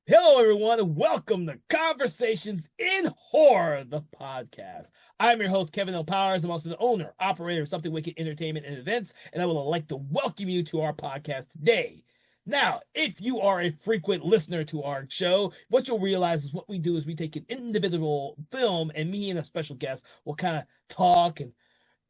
Hello, everyone, and welcome to Conversations in Horror, the podcast. I'm your host, Kevin L. Powers. I'm also the owner, operator of Something Wicked Entertainment and Events, and I would like to welcome you to our podcast today. Now, if you are a frequent listener to our show, what you'll realize is what we do is we take an individual film, and me and a special guest will kind of talk and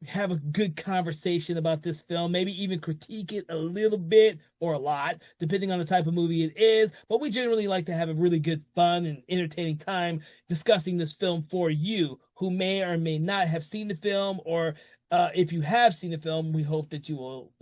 have a good conversation about this film, maybe even critique it a little bit or a lot, depending on the type of movie it is. But we generally like to have a really good, fun, and entertaining time discussing this film for you who may or may not have seen the film, or if you have seen the film, we hope that you will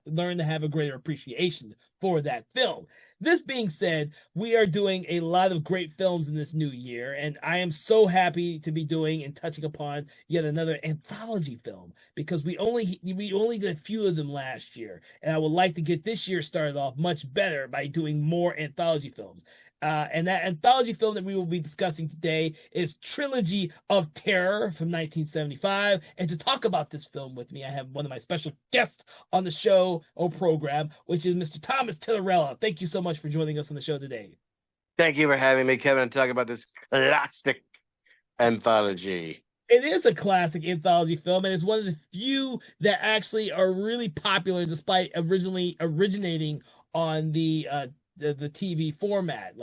learn to have a greater appreciation for that film. This being said, we are doing a lot of great films in this new year, and I am so happy to be doing and touching upon yet another anthology film because we only did a few of them last year, and I would like to get this year started off much better by doing more anthology films. And that anthology film that we will be discussing today is Trilogy of Terror from 1975. And to talk about this film with me, I have one of my special guests on the show or program, which is Mr. Thomas Tillarella. Thank you so much for joining us on the show today. Thank you for having me, Kevin, to talk about this classic anthology. It is a classic anthology film, and it's one of the few that actually are really popular, despite originally originating on the TV format.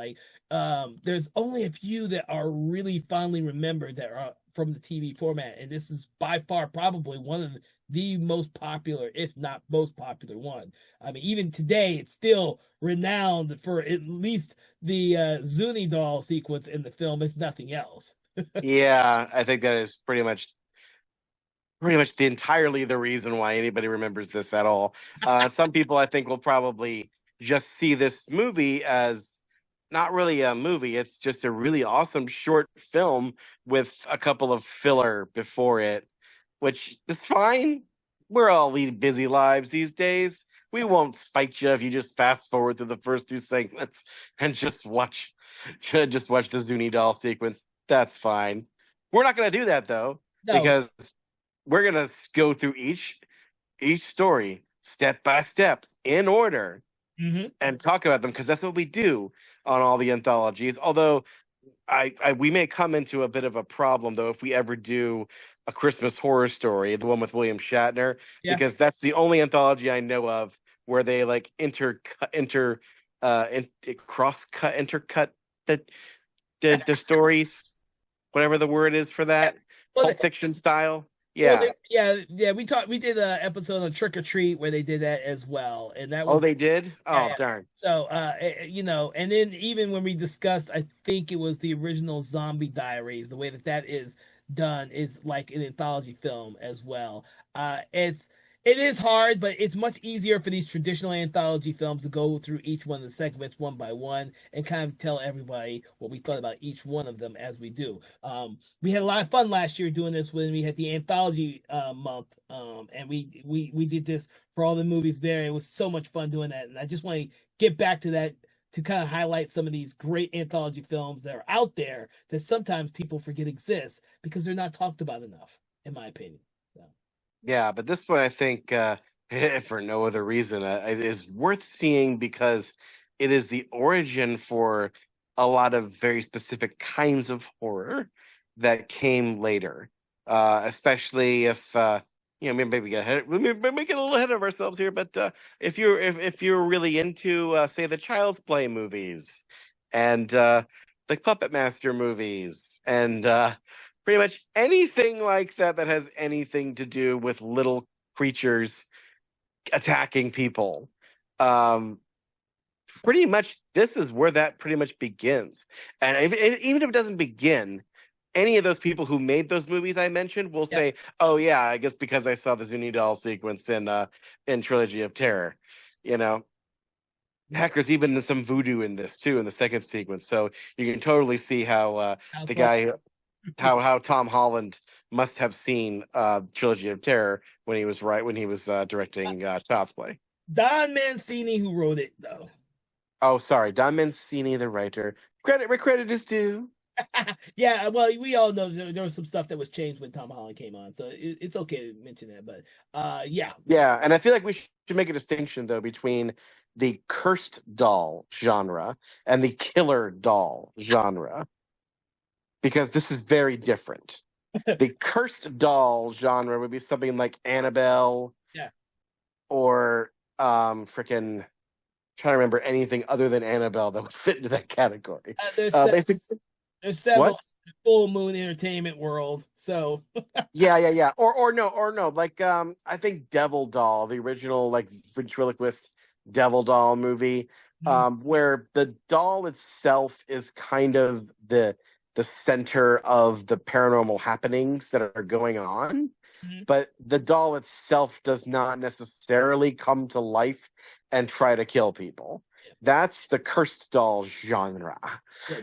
There's only a few that are really fondly remembered that are from the TV format, and this is by far probably one of the most popular, if not most popular one. I mean, even today, it's still renowned for at least the Zuni doll sequence in the film, if nothing else. Yeah, I think that is pretty much entirely the reason why anybody remembers this at all. Some people, I think, will probably just see this movie as not really a movie. It's just a really awesome short film with a couple of filler before it, which is fine. We're all leading busy lives these days. We won't spite you if you just fast forward to the first two segments and just watch the Zuni doll sequence. That's fine. We're not going to do that though, No. because we're going to go through each story step by step in order Mm-hmm. and talk about them because that's what we do on all the anthologies. Although we may come into a bit of a problem though if we ever do a Christmas horror story, the one with William Shatner, Yeah. because that's the only anthology I know of where they like intercut the stories, whatever the word is for Yeah. that, Well, Pulp Fiction style. well, Yeah. yeah. We did an episode on Trick or Treat where they did that as well, and that Oh, was they did? yeah, Oh, yeah. darn. So, and then even when we discussed, I think it was the original Zombie Diaries. The way that is done is like an anthology film as well. It is hard, but it's much easier for these traditional anthology films to go through each one of the segments one by one and kind of tell everybody what we thought about each one of them as we do. We had a lot of fun last year doing this when we had the anthology month, and we did this for all the movies there. It was so much fun doing that, and I just want to get back to that to kind of highlight some of these great anthology films that are out there that sometimes people forget exist because they're not talked about enough, in my opinion. So. Yeah, but this one I think, for no other reason, it is worth seeing because it is the origin for a lot of very specific kinds of horror that came later. Especially if maybe we get a little ahead of ourselves here, but if you're really into say the Child's Play movies and the Puppet Master movies and pretty much anything like that that has anything to do with little creatures attacking people. Um, Pretty much, this is where that pretty much begins. And even if it doesn't begin, any of those people who made those movies I mentioned will Yep. say, "Oh yeah, I guess because I saw the Zuni doll sequence in Trilogy of Terror." You know, heck, there's even some voodoo in this too in the second sequence. So you can totally see how House the Party. guy how Tom Holland must have seen Trilogy of Terror when he was directing Child's Play. Don Mancini who wrote it though. Oh, sorry, Don Mancini, the writer. Credit where credit is due. Yeah, well, we all know there was some stuff that was changed when Tom Holland came on, so it's okay to mention that. But yeah, Yeah, and I feel like we should make a distinction though between the cursed doll genre and the killer doll genre because this is very different. The cursed doll genre would be something like Annabelle yeah. or freaking trying to remember anything other than Annabelle that would fit into that category. There's Basically, there's several what? Full Moon Entertainment World. So Yeah. Or no. Like I think Devil Doll, the original like ventriloquist Devil Doll movie, mhm, where the doll itself is kind of the center of the paranormal happenings that are going on, mhm, but the doll itself does not necessarily come to life and try to kill people. That's the cursed doll genre. yeah,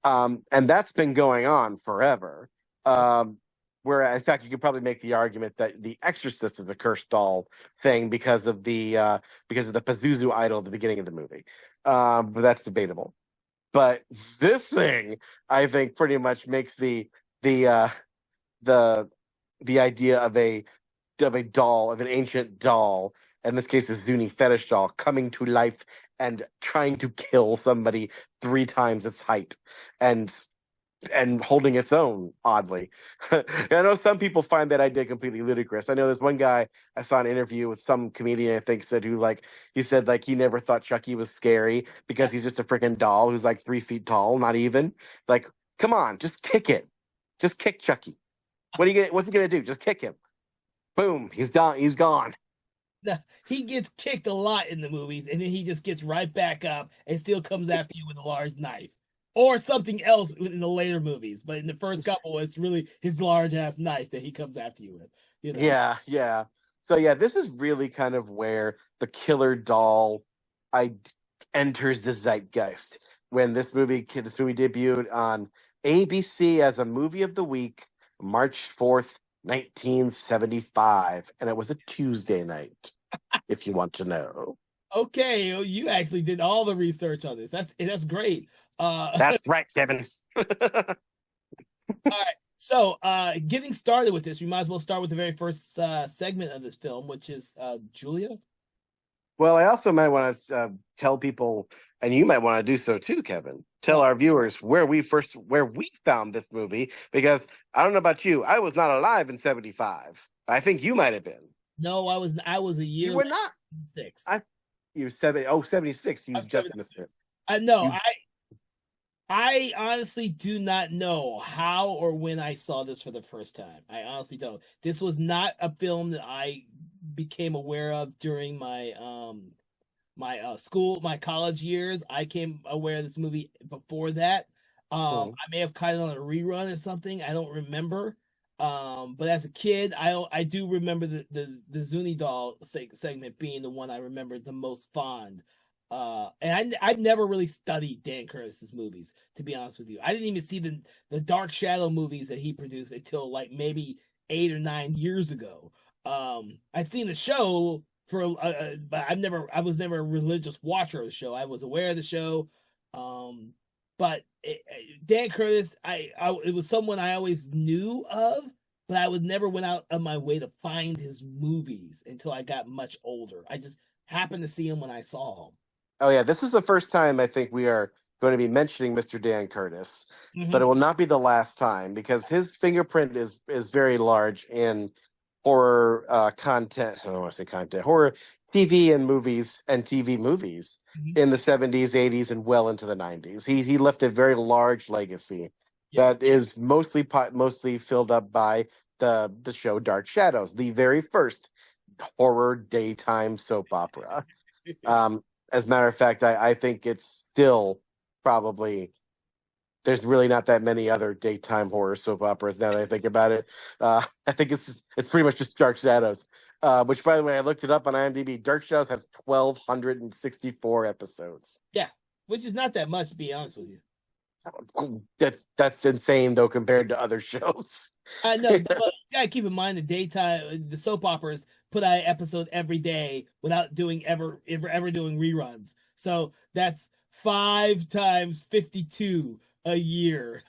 And that's been going on forever. Where, in fact, you could probably make the argument that The Exorcist is a cursed doll thing because of the Pazuzu idol at the beginning of the movie. But that's debatable. But this thing, I think, pretty much makes the the the idea of a doll, of an ancient doll, in this case, a Zuni fetish doll, coming to life and trying to kill somebody three times its height, and holding its own, oddly. I know some people find that idea completely ludicrous. I know there's one guy I saw an interview with some comedian I think said who like he said like he never thought Chucky was scary because he's just a freaking doll who's like 3 feet tall, not even. Like, come on, just kick it. Just kick Chucky. What's he gonna do? Just kick him. Boom, he's done. He's gone. no, he gets kicked a lot in the movies, and then he just gets right back up and still comes after you with a large knife or something else in the later movies. But in the first couple, it's really his large ass knife that he comes after you with. You know. Yeah. So yeah, this is really kind of where the killer doll I enters the zeitgeist when this movie debuted on ABC as a movie of the week, March 4th, 1975, and it was a Tuesday night, if you want to know. Okay, you actually did all the research on this. That's great. That's right, Kevin. All right. So, getting started with this, we might as well start with the very first segment of this film, which is Julia. Well, I also might want to tell people, and you might want to do so too, Kevin. Tell Oh, our viewers where we found this movie, because I don't know about you, I was not alive in '75. I think you might have been. no, I was a year You were late, not. 6. I you 76. I You was 7. just missed it. No, You I honestly do not know how or when I saw this for the first time. I honestly don't. This was not a film that I became aware of during my college years. I came aware of this movie before that. hmm. I may have caught it on a rerun or something. I don't remember. But as a kid, I do remember the Zuni doll segment being the one I remember the most fond. And I've never really studied Dan Curtis's movies, to be honest with you. I didn't even see the Dark Shadow movies that he produced until like maybe 8 or 9 years ago. I'd seen the show but I was never a religious watcher of the show. I was aware of the show, um, but Dan Curtis, it was someone I always knew of, but I would never went out of my way to find his movies until I got much older. I just happened to see him when I saw Oh yeah, this is the first time I think we are going to be mentioning Mr. Dan Curtis, him. but it will not be the last time because his fingerprint is very large in horror content. I don't want to say content, horror TV and movies and TV movies Hmm. in the '70s, '80s, and well into the '90s. He left a very large legacy Yes. that is mostly filled up by the show Dark Shadows, the very first horror daytime soap opera. Um, as a matter of fact, I think it's still probably there's really not that many other daytime horror soap operas now that I think about it. I think it's pretty much just Dark Shadows. Which, by the way, I looked it up on IMDb. Dark Shadows has 1,264 episodes. Yeah, which is not that much, to be honest with you. That's insane though compared to other shows. I know, but you gotta keep in mind the soap operas put out an episode every day without doing ever doing reruns. So that's 5 times 52 a year.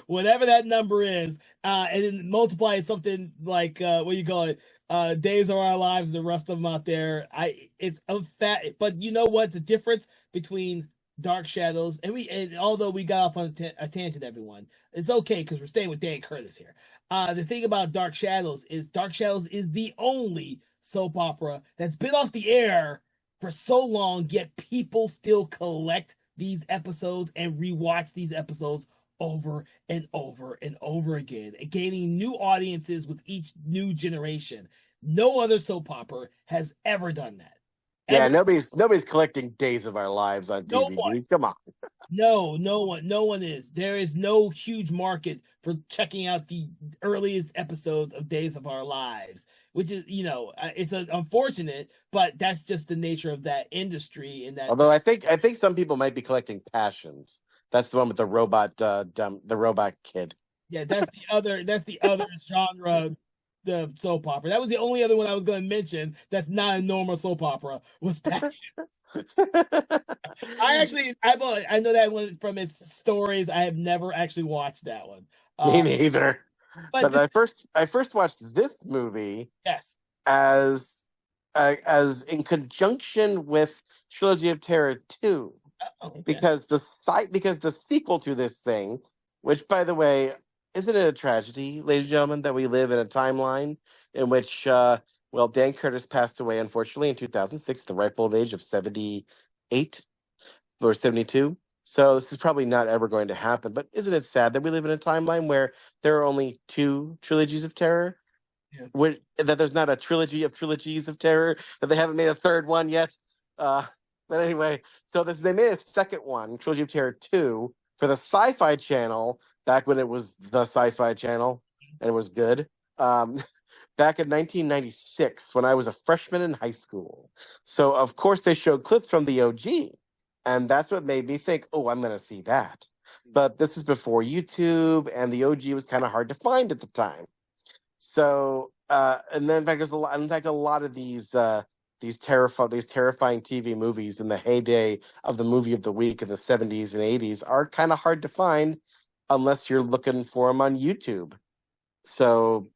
Whatever that number is, and then multiply something like what do you call it? Days of Our Lives, the rest of them out there. It's a fat, but you know what? The difference between Dark Shadows and although we got off on a tangent, everyone, it's okay because we're staying with Dan Curtis here. The thing about Dark Shadows is the only soap opera that's been off the air for so long, yet people still collect these episodes and rewatch these episodes over and over and over again, gaining new audiences with each new generation. No other soap opera has ever done that. Yeah, Ever. nobody's collecting Days of Our Lives on No one. DVD. Come on. No one is. There is no huge market for checking out the earliest episodes of Days of Our Lives, which is, it's unfortunate, but that's just the nature of that industry. And that, Although I think some people might be collecting Passions. That's the one with the robot, the robot kid. yeah, that's the other genre, the soap opera. That was the only other one I was going to mention. That's not a normal soap opera. Was Passion. I know that one from its stories. I have never actually watched that one. Me Uh, neither. but But I first watched this movie yes, as as in conjunction with Trilogy of Terror 2, okay. because the sequel to this thing, which by the way, isn't it a tragedy, ladies and gentlemen, that we live in a timeline in which well, Dan Curtis passed away unfortunately in 2006, the ripe old age of 78 or 72. So this is probably not ever going to happen. But isn't it sad that we live in a timeline where there are only two trilogies of terror? Yeah. That there's not a trilogy of trilogies of terror, that they haven't made a third one yet. But anyway, so they made a second one, Trilogy of Terror 2, for the Sci-Fi Channel back when it was the Sci-Fi Channel and it was good. Um, back in 1996 when I was a freshman in high school. So of course they showed clips from the OG, and that's what made me think, oh, I'm going to see that. But this was before YouTube, and the OG was kind of hard to find at the time. So, and then in fact, a lot of these terrifying TV movies in the heyday of the movie of the week in the 70s and 80s are kind of hard to find unless you're looking for them on YouTube. So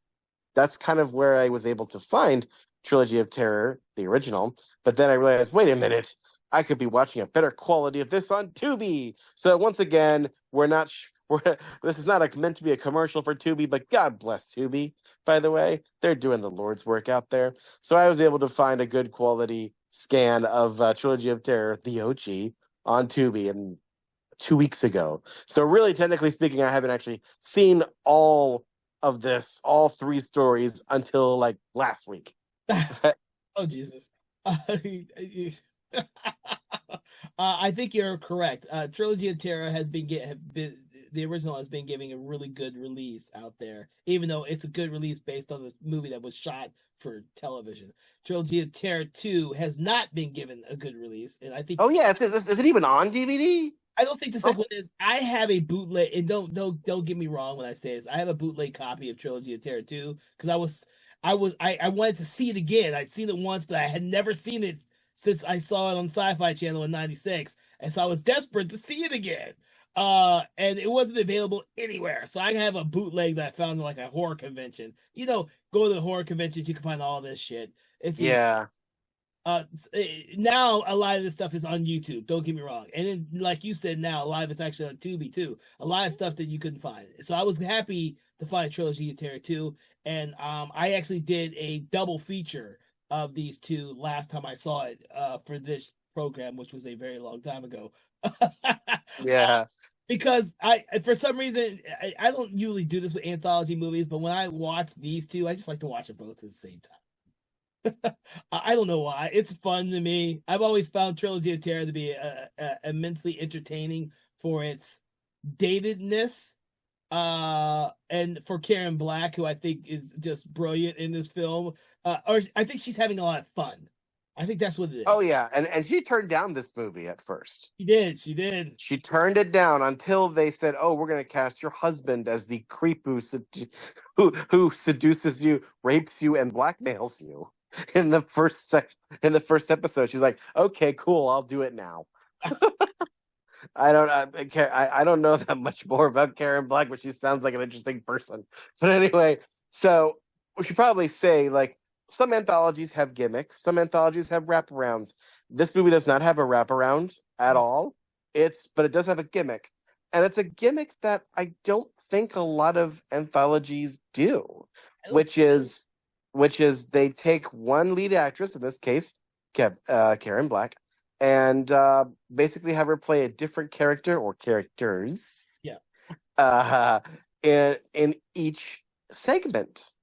that's kind of where I was able to find Trilogy of Terror, the original. But then I realized, wait a minute, I could be watching a better quality of this on Tubi. So once again, this is not meant to be a commercial for Tubi, but God bless Tubi. By the way, they're doing the Lord's work out there. So I was able to find a good quality scan of Trilogy of Terror, the OG, on Tubi, and 2 weeks ago. So really, technically speaking, I haven't actually seen all of this, all three stories, until like last week. Oh Jesus. I think you're correct. Trilogy of Terror have been the original has been giving a really good release out there, even though it's a good release based on the movie that was shot for television. Trilogy of Terror 2 has not been given a good release, and I think Oh yeah, is it even on DVD? I don't think the Oh, second one is. I have a bootleg, and don't get me wrong when I say this. I have a bootleg copy of Trilogy of Terror 2 because I wanted to see it again. I'd seen it once, but I had never seen it since I saw it on Sci-Fi Channel in '96, and so I was desperate to see it again. And it wasn't available anywhere, so I have a bootleg that I found in like a horror convention. Go to the horror conventions, you can find all this shit. It's easy. yeah. Now a lot of this stuff is on YouTube. Don't get me wrong, and then, like you said, now a lot of it's actually on Tubi too. A lot of stuff that you couldn't find. So I was happy to find Trilogy of Terror 2, and I actually did a double feature of these two last time I saw it for this program, which was a very long time ago. Yeah. Because for some reason, I don't usually do this with anthology movies, but when I watch these two, I just like to watch them both at the same time. I don't know why. It's fun to me. I've always found Trilogy of Terror to be immensely entertaining for its datedness. And for Karen Black, who I think is just brilliant in this film, or I think she's having a lot of fun. I think that's what it Oh is. yeah, and she turned down this movie at first. She did. She did. She turned it down until they said, "Oh, we're going to cast your husband as the creep who seduces you, rapes you, and blackmails you." In the first episode, she's like, "Okay, cool, I'll do it now." I don't know that much more about Karen Black, but she sounds like an interesting person. But anyway, so we should probably say like some anthologies have gimmicks, some anthologies have wraparounds. This movie does not have a wraparound at all. But it does have a gimmick, and it's a gimmick that I don't think a lot of anthologies do, I don't. which is they take one lead actress, in this case, Karen Black, and basically have her play a different character or characters Yeah. uh, in each segment,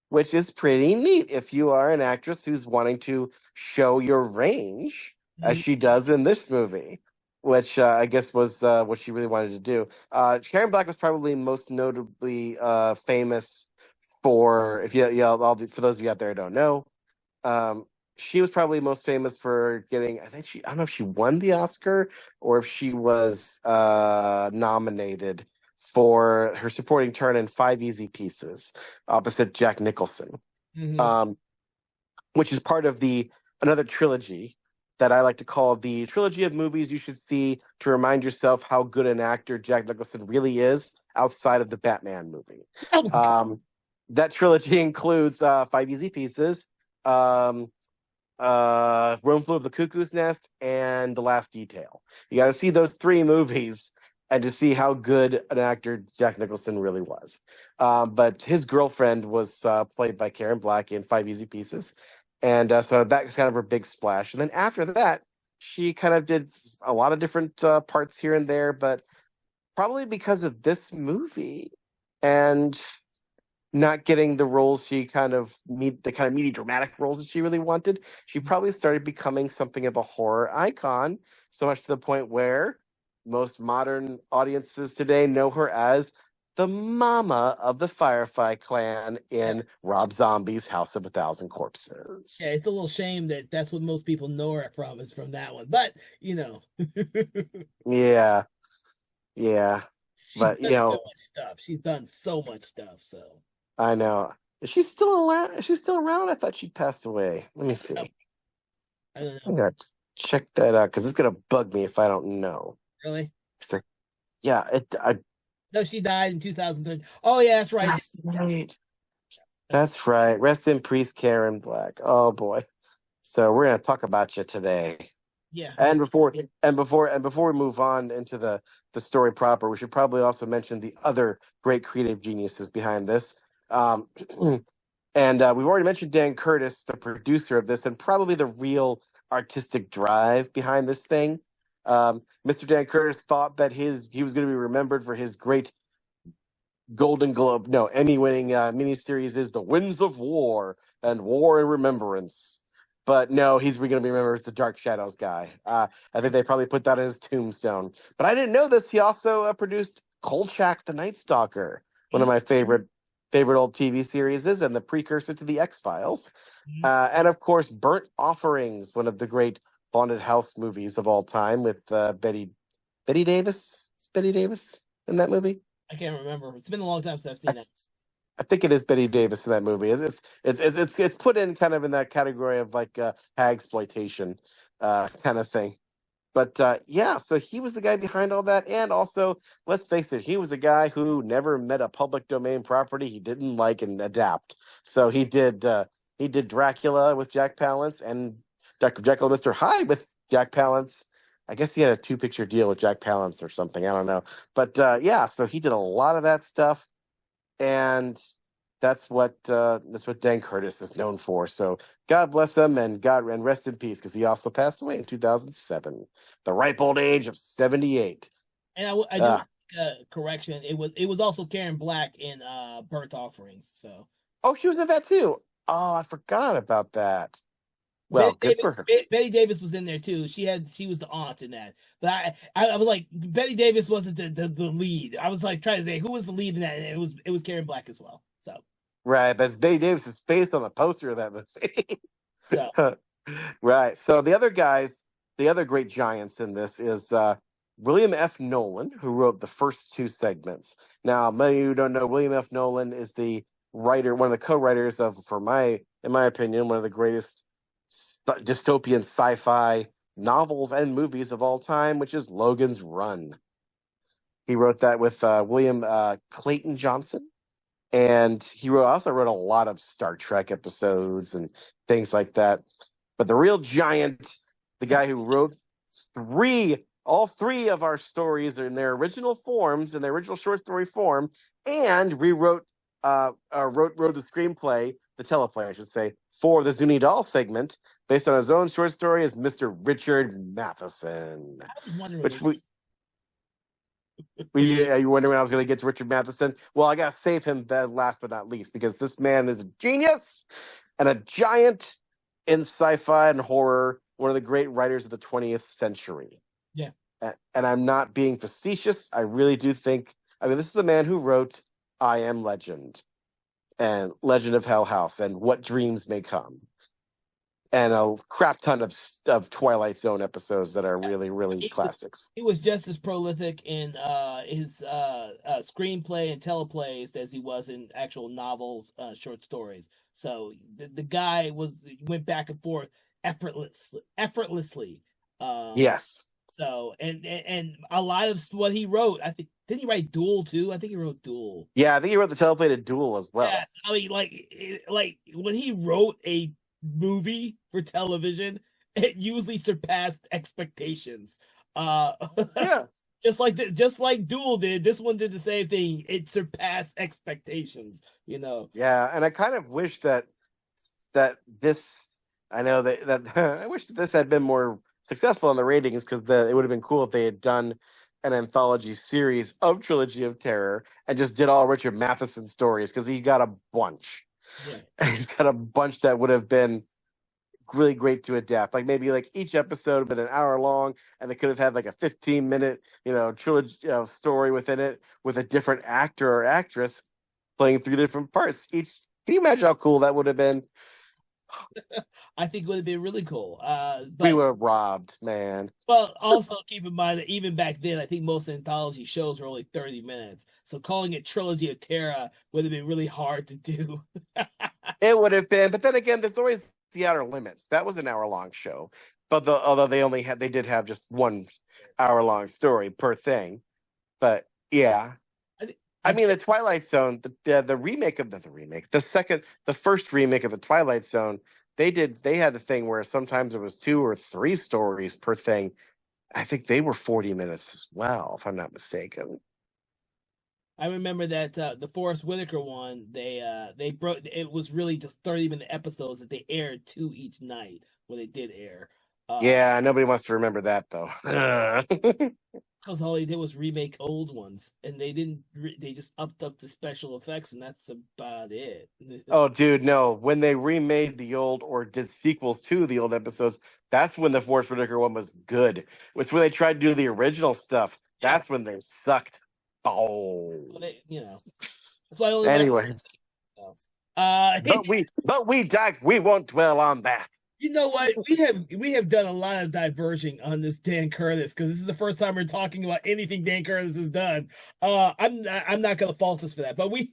which is pretty neat if you are an actress who's wanting to show your range, as Mhm. she does in this movie, which I guess was what she really wanted to do. Karen Black was probably most notably famous for, if you, yeah, for those of you out there who don't know, um, she was probably most famous for getting, I don't know if she won the Oscar or if she was nominated for her supporting turn in Five Easy Pieces opposite Jack Nicholson, Mhm. um, which is part of another trilogy that I like to call the trilogy of movies you should see to remind yourself how good an actor Jack Nicholson really is outside of the Batman movie. Oh my God. Um, that trilogy includes Five Easy Pieces, um, Roomful of the Cuckoo's Nest, and The Last Detail. You got to see those three movies and to see how good an actor Jack Nicholson really was. But his girlfriend was played by Karen Black in Five Easy Pieces. And so that was kind of her big splash. And then after that, she kind of did a lot of different parts here and there, but probably because of this movie and not getting the roles she the kind of meaty dramatic roles that she really wanted, she probably started becoming something of a horror icon, so much to the point where most modern audiences today know her as the mama of the Firefly clan Yeah. in Rob Zombie's House of a Thousand Corpses. Yeah, it's a little shame that that's what most people know her from is from that one. But Yeah, yeah. she's But done so much stuff. She's done so much stuff. So I know. Is she still around? Is she still around? I thought she passed away. Let me I don't know. see. I don't I'm know. gonna check that out because it's gonna bug me if I don't know. Really? So, yeah, No, she died in 2013. Oh yeah, that's right. that's right. That's right. Rest in peace, Karen Black. Oh boy. So we're gonna talk about you today. Yeah. And before we move on into the story proper, we should probably also mention the other great creative geniuses behind this. Um, and we've already mentioned Dan Curtis, the producer of this, and probably the real artistic drive behind this thing. Mr. Dan Curtis thought that he was going to be remembered for his great Golden Globe, no, Emmy-winning miniseries is The Winds of War and War in Remembrance. But no, he's going to be remembered as the Dark Shadows guy. I think they probably put that in his tombstone. But I didn't know this. He also produced Kolchak the Night Stalker, one of my favorite old TV series, and the precursor to the X-Files. Mhm. And of course, Burnt Offerings, one of the great haunted house movies of all time with Betty Davis. Is Betty Davis in that movie? I can't remember. It's been a long time since I've seen that. I think it is Betty Davis in that movie. It's put in kind of in that category of like hag exploitation kind of thing. But yeah, so he was the guy behind all that, and also let's face it, he was a guy who never met a public domain property he didn't like and adapt. So he did Dracula with Jack Palance and Dr. Jekyll and Mr. Hyde with Jack Palance. I guess he had a two-picture deal with Jack Palance or something. I don't know. But yeah, so he did a lot of that stuff, and that's what Dan Curtis is known for. So God bless him and rest in peace because he also passed away in 2007, the ripe old age of 78. And I do Uh, want to make a correction. It was also Karen Black in Burnt Offerings. So oh, she was in that too. Oh, I forgot about that. Well, Betty good Davis, for her. Betty Davis was in there too. She was the aunt in that. But I was like, Betty Davis wasn't the lead. I was like trying to say who was the lead in that, and it was Karen Black as well. So Right, that's Betty Davis's face on the poster of that movie. so Right. So the other great giants in this is William F. Nolan, who wrote the first two segments. Now, many of you don't know, William F. Nolan is the writer, one of the co-writers of, in my opinion, one of the greatest dystopian sci-fi novels and movies of all time, which is Logan's Run. He wrote that with William Clayton Johnson. And he also wrote a lot of Star Trek episodes and things like that. But the real giant, the guy who wrote all three of our stories in their original forms, in their original short story form, and rewrote, wrote the screenplay, the teleplay, I should say, for the Zuni Doll segment, based on his own short story, is Mr. Richard Matheson. I was wondering. Which are you wondering when I was going to get to Richard Matheson? Well, I got to save him last but not least, because this man is a genius and a giant in sci-fi and horror, one of the great writers of the 20th century. Yeah. And I'm not being facetious. I really do think, this is the man who wrote I Am Legend and Legend of Hell House and What Dreams May Come, and a crap ton of Twilight Zone episodes that are really, really classics. He was just as prolific in his screenplay and teleplays as he was in actual novels, short stories. So the guy went back and forth effortlessly. Yes. So and a lot of what he wrote, I think, didn't he write Duel too? I think he wrote Duel. Yeah, I think he wrote the teleplay to Duel as well. Yeah, I mean, like when he wrote a movie for television, it usually surpassed expectations. Yeah. just like Duel did, this one did the same thing. It surpassed expectations, Yeah, and I kind of wish that this, I know that I wish that this had been more successful in the ratings, because it would have been cool if they had done an anthology series of Trilogy of Terror and just did all Richard Matheson stories, because he got a bunch. Yeah. And he's got a bunch that would have been really great to adapt. Like maybe like each episode would have been an hour long, and they could have had like a 15-minute, trilogy story within it, with a different actor or actress playing three different parts. Can you imagine how cool that would have been? I think it would have been really cool. We were robbed, man. Well, also keep in mind that even back then, I think most anthology shows were only 30 minutes. So calling it Trilogy of Terror would have been really hard to do. It would have been, but then again, there's always The Outer Limits. That was an hour-long show, but although they did have just 1 hour-long story per thing. But yeah, I mean, the Twilight Zone, the remake of the first remake of the Twilight Zone, they had a thing where sometimes it was 2 or 3 stories per thing. I think they were 40 minutes as well, if I'm not mistaken. I remember that the Forrest Whitaker one, they broke. It was really just 30-minute episodes that they aired 2 each night when they did air. Yeah, nobody wants to remember that though. Because all they did was remake old ones, and they didn't. They just upped up the special effects, and that's about it. Oh, dude, no! When they remade the old or did sequels to the old episodes, that's when the Forrest Whitaker one was good. It's when they tried to do the original stuff. That's when they sucked. Oh, well, that's why I only. Anyways, but we won't dwell on that. You know what? We have done a lot of diverging on this Dan Curtis, because this is the first time we're talking about anything Dan Curtis has done. I'm not going to fault us for that, but we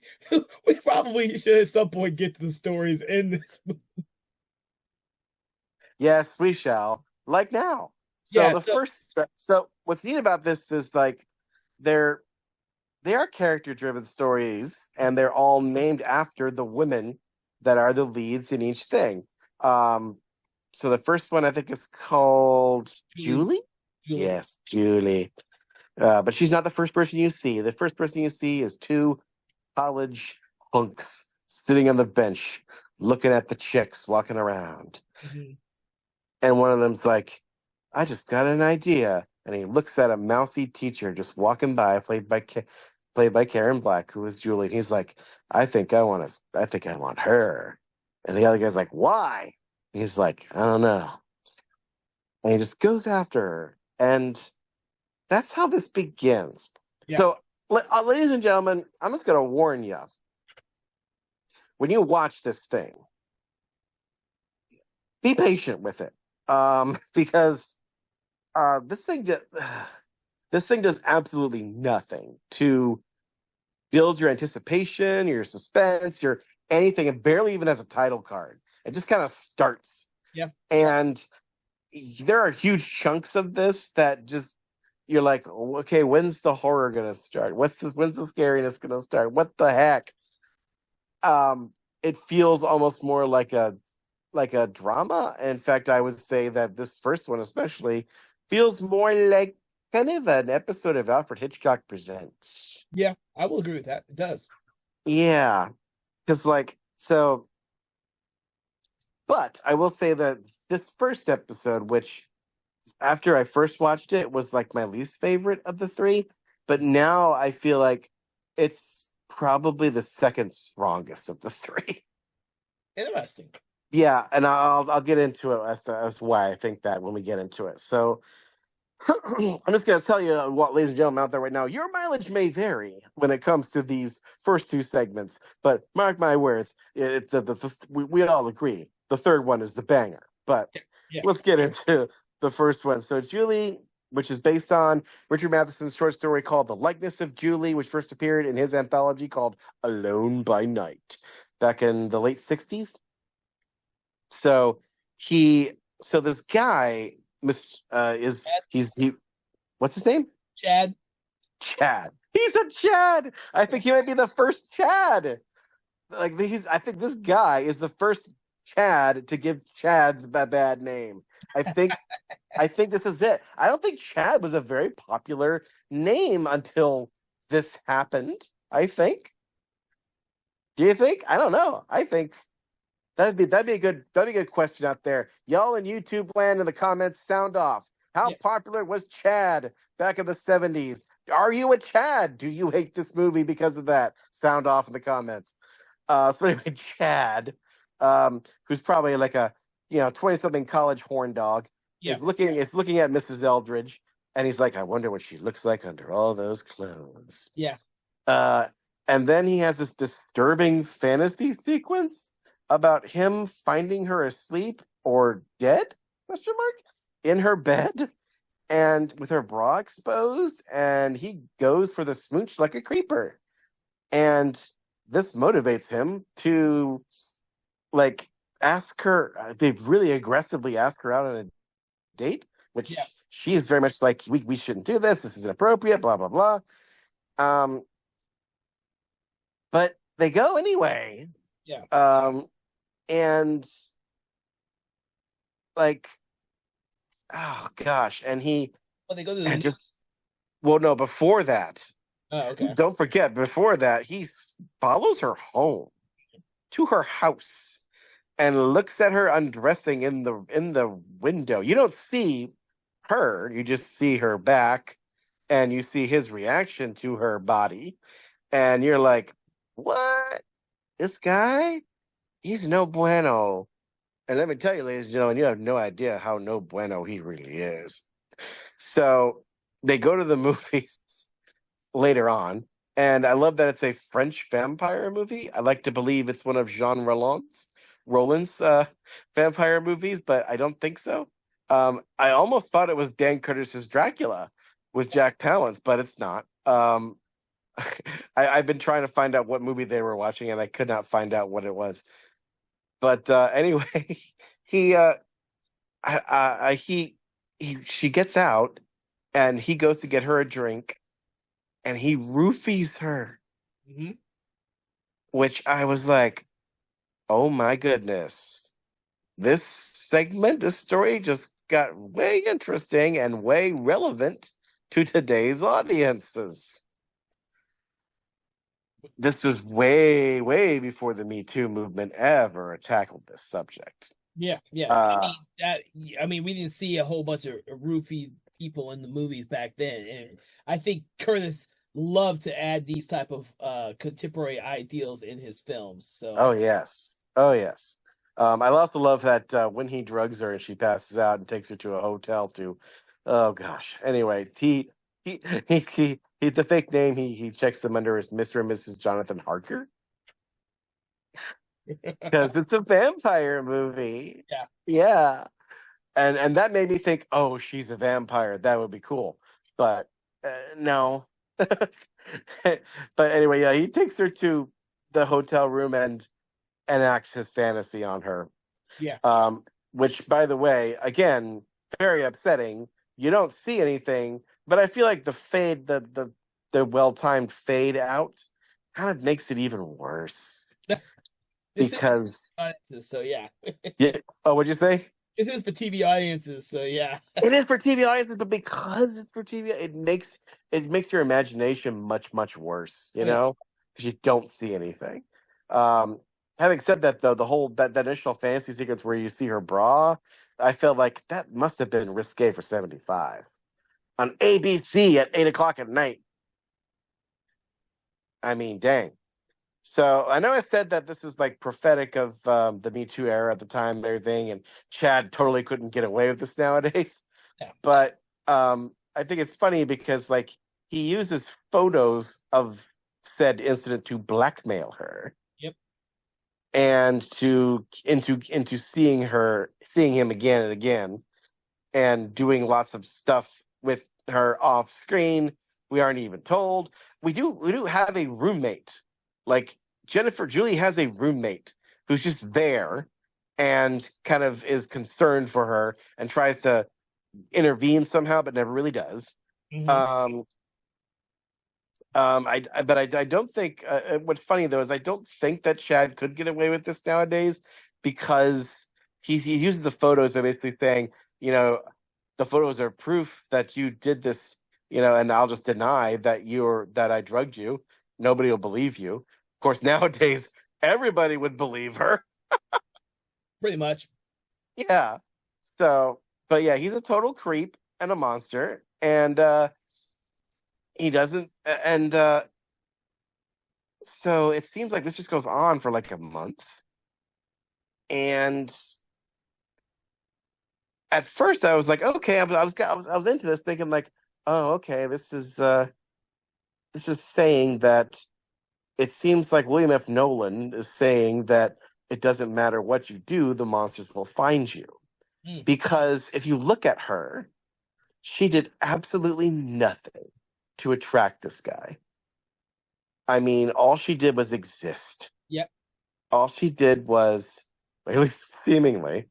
probably should at some point get to the stories in this movie. Yes, we shall. Like now. So what's neat about this is like they are character-driven stories, and they're all named after the women that are the leads in each thing. So the first one I think is called Julie? Yes, Julie. But she's not the first person you see. The first person you see is 2 college hunks sitting on the bench looking at the chicks walking around. Mm-hmm. And one of them's like, I just got an idea. And he looks at a mousy teacher just walking by, played by Karen Black, who is Julie. And he's like, I think I want her. And the other guy's like, why? And he's like, I don't know. And he just goes after her. And that's how this begins. Yeah. So, ladies and gentlemen, I'm just going to warn you. When you watch this thing, be patient with it. Because this thing does absolutely nothing to build your anticipation, your suspense, your anything. It barely even has a title card. It just kind of starts. Yeah. And there are huge chunks of this that just you're like, okay, when's the horror gonna start? When's the scariness gonna start? What the heck? It feels almost more like a drama. In fact, I would say that this first one especially feels more like kind of an episode of Alfred Hitchcock Presents. Yeah, I will agree with that. It does. Yeah, because like so, but I will say that this first episode, which after I first watched it was like my least favorite of the three, but now I feel like it's probably the second strongest of the three. Interesting. Yeah, and I'll get into it as why I think that when we get into it. So I'm just gonna tell you what, ladies and gentlemen out there right now, your mileage may vary when it comes to these first two segments, but mark my words, we all agree the third one is the banger. But Yeah. Yeah. let's get into the first one. So Julie, which is based on Richard Matheson's short story called The Likeness of Julie, which first appeared in his anthology called Alone by Night back in the late 60s. So this guy is Chad. he what's his name? Chad. Chad. He's a Chad. I think he might be the first Chad. I think this guy is the first Chad to give Chad a bad name. I think I think this is it. I don't think Chad was a very popular name until this happened. I think. Do you think? I don't know. I think that'd be a good question out there. Y'all in YouTube land in the comments, sound off. How Yeah. popular was Chad back in the 70s? Are you a Chad? Do you hate this movie because of that? Sound off in the comments. So anyway, Chad, who's probably like a 20-something college horn dog, Yeah. is looking at Mrs. Eldridge, and he's like, I wonder what she looks like under all those clothes. Yeah. Uh, and then he has this disturbing fantasy sequence about him finding her asleep or dead, question mark, in her bed and with her bra exposed, and he goes for the smooch like a creeper. And this motivates him to like ask her, they really aggressively ask her out on a date, which Yeah. she is very much like, we shouldn't do this. This is inappropriate, blah, blah, blah. Um, but they go anyway. Yeah. And like, oh gosh. And he Oh, they go to and just, well, no, before that, Oh, okay. don't forget, before that, he follows her home to her house and looks at her undressing in the window. You don't see her, you just see her back and you see his reaction to her body. And you're like, what? This guy? He's no bueno. And let me tell you, ladies and gentlemen, you have no idea how no bueno he really is. So they go to the movies later on, and I love that it's a French vampire movie. I like to believe it's one of Jean Rollins vampire movies, but I don't think so. I almost thought it was Dan Curtis's Dracula with Jack Palance, but it's not. I've been trying to find out what movie they were watching, and I could not find out what it was. But anyway, he she gets out, and he goes to get her a drink, and he roofies her, Mm-hmm. which I was like, oh my goodness, this story just got way interesting and way relevant to today's audiences. This was way, way before the Me Too movement ever tackled this subject. Yeah. Yeah. Uh, I mean, we didn't see a whole bunch of roofie people in the movies back then, and I think Curtis loved to add these type of contemporary ideals in his films. So oh yes, oh yes. I also love that when he drugs her and she passes out and takes her to a hotel to, oh gosh. Anyway, he the fake name he checks them under as Mr. and Mrs. Jonathan Harker because it's a vampire movie. yeah. Yeah, and that made me think, oh, she's a vampire. That would be cool, but no. But anyway, yeah, he takes her to the hotel room and enacts his fantasy on her. Yeah. Which, by the way, again, very upsetting. You don't see anything, but I feel like the fade, the well-timed fade out kind of makes it even worse This is because audiences, so yeah. yeah. Oh, what'd you say? This is for TV audiences, so yeah. It is for TV audiences, but because it's for TV, it makes your imagination much, much worse, Oh yeah. because you don't see anything. Um, Having said that, though, the whole that initial fantasy sequence where you see her bra, I felt like that must have been risque for 75 on ABC at 8 o'clock at night. I mean, dang. So I know I said that this is like prophetic of the Me Too era at the time and everything, and Chad totally couldn't get away with this nowadays. Yeah. But I think it's funny because like he uses photos of said incident to blackmail her Yep. and to into seeing him again and again and doing lots of stuff with her off screen. We aren't even told. We do have a roommate. Like Jennifer Julie has a roommate who's just there and kind of is concerned for her and tries to intervene somehow, but never really does. Hmm. Um, I don't think. What's funny though is I don't think that Chad could get away with this nowadays because he uses the photos by basically saying, you know, the photos are proof that you did this, and I'll just deny that I drugged you. Nobody will believe you. Of course, nowadays everybody would believe her. Pretty much. Yeah. So, but yeah, he's a total creep and a monster, and he doesn't. And so it seems like this just goes on for like a month. And at first, I was like, okay, I was into this, thinking like, oh, okay, this is saying that it seems like William F. Nolan is saying that it doesn't matter what you do, the monsters will find you. Mm. Because if you look at her, she did absolutely nothing to attract this guy. I mean, all she did was exist. Yep. All she did was, at least seemingly,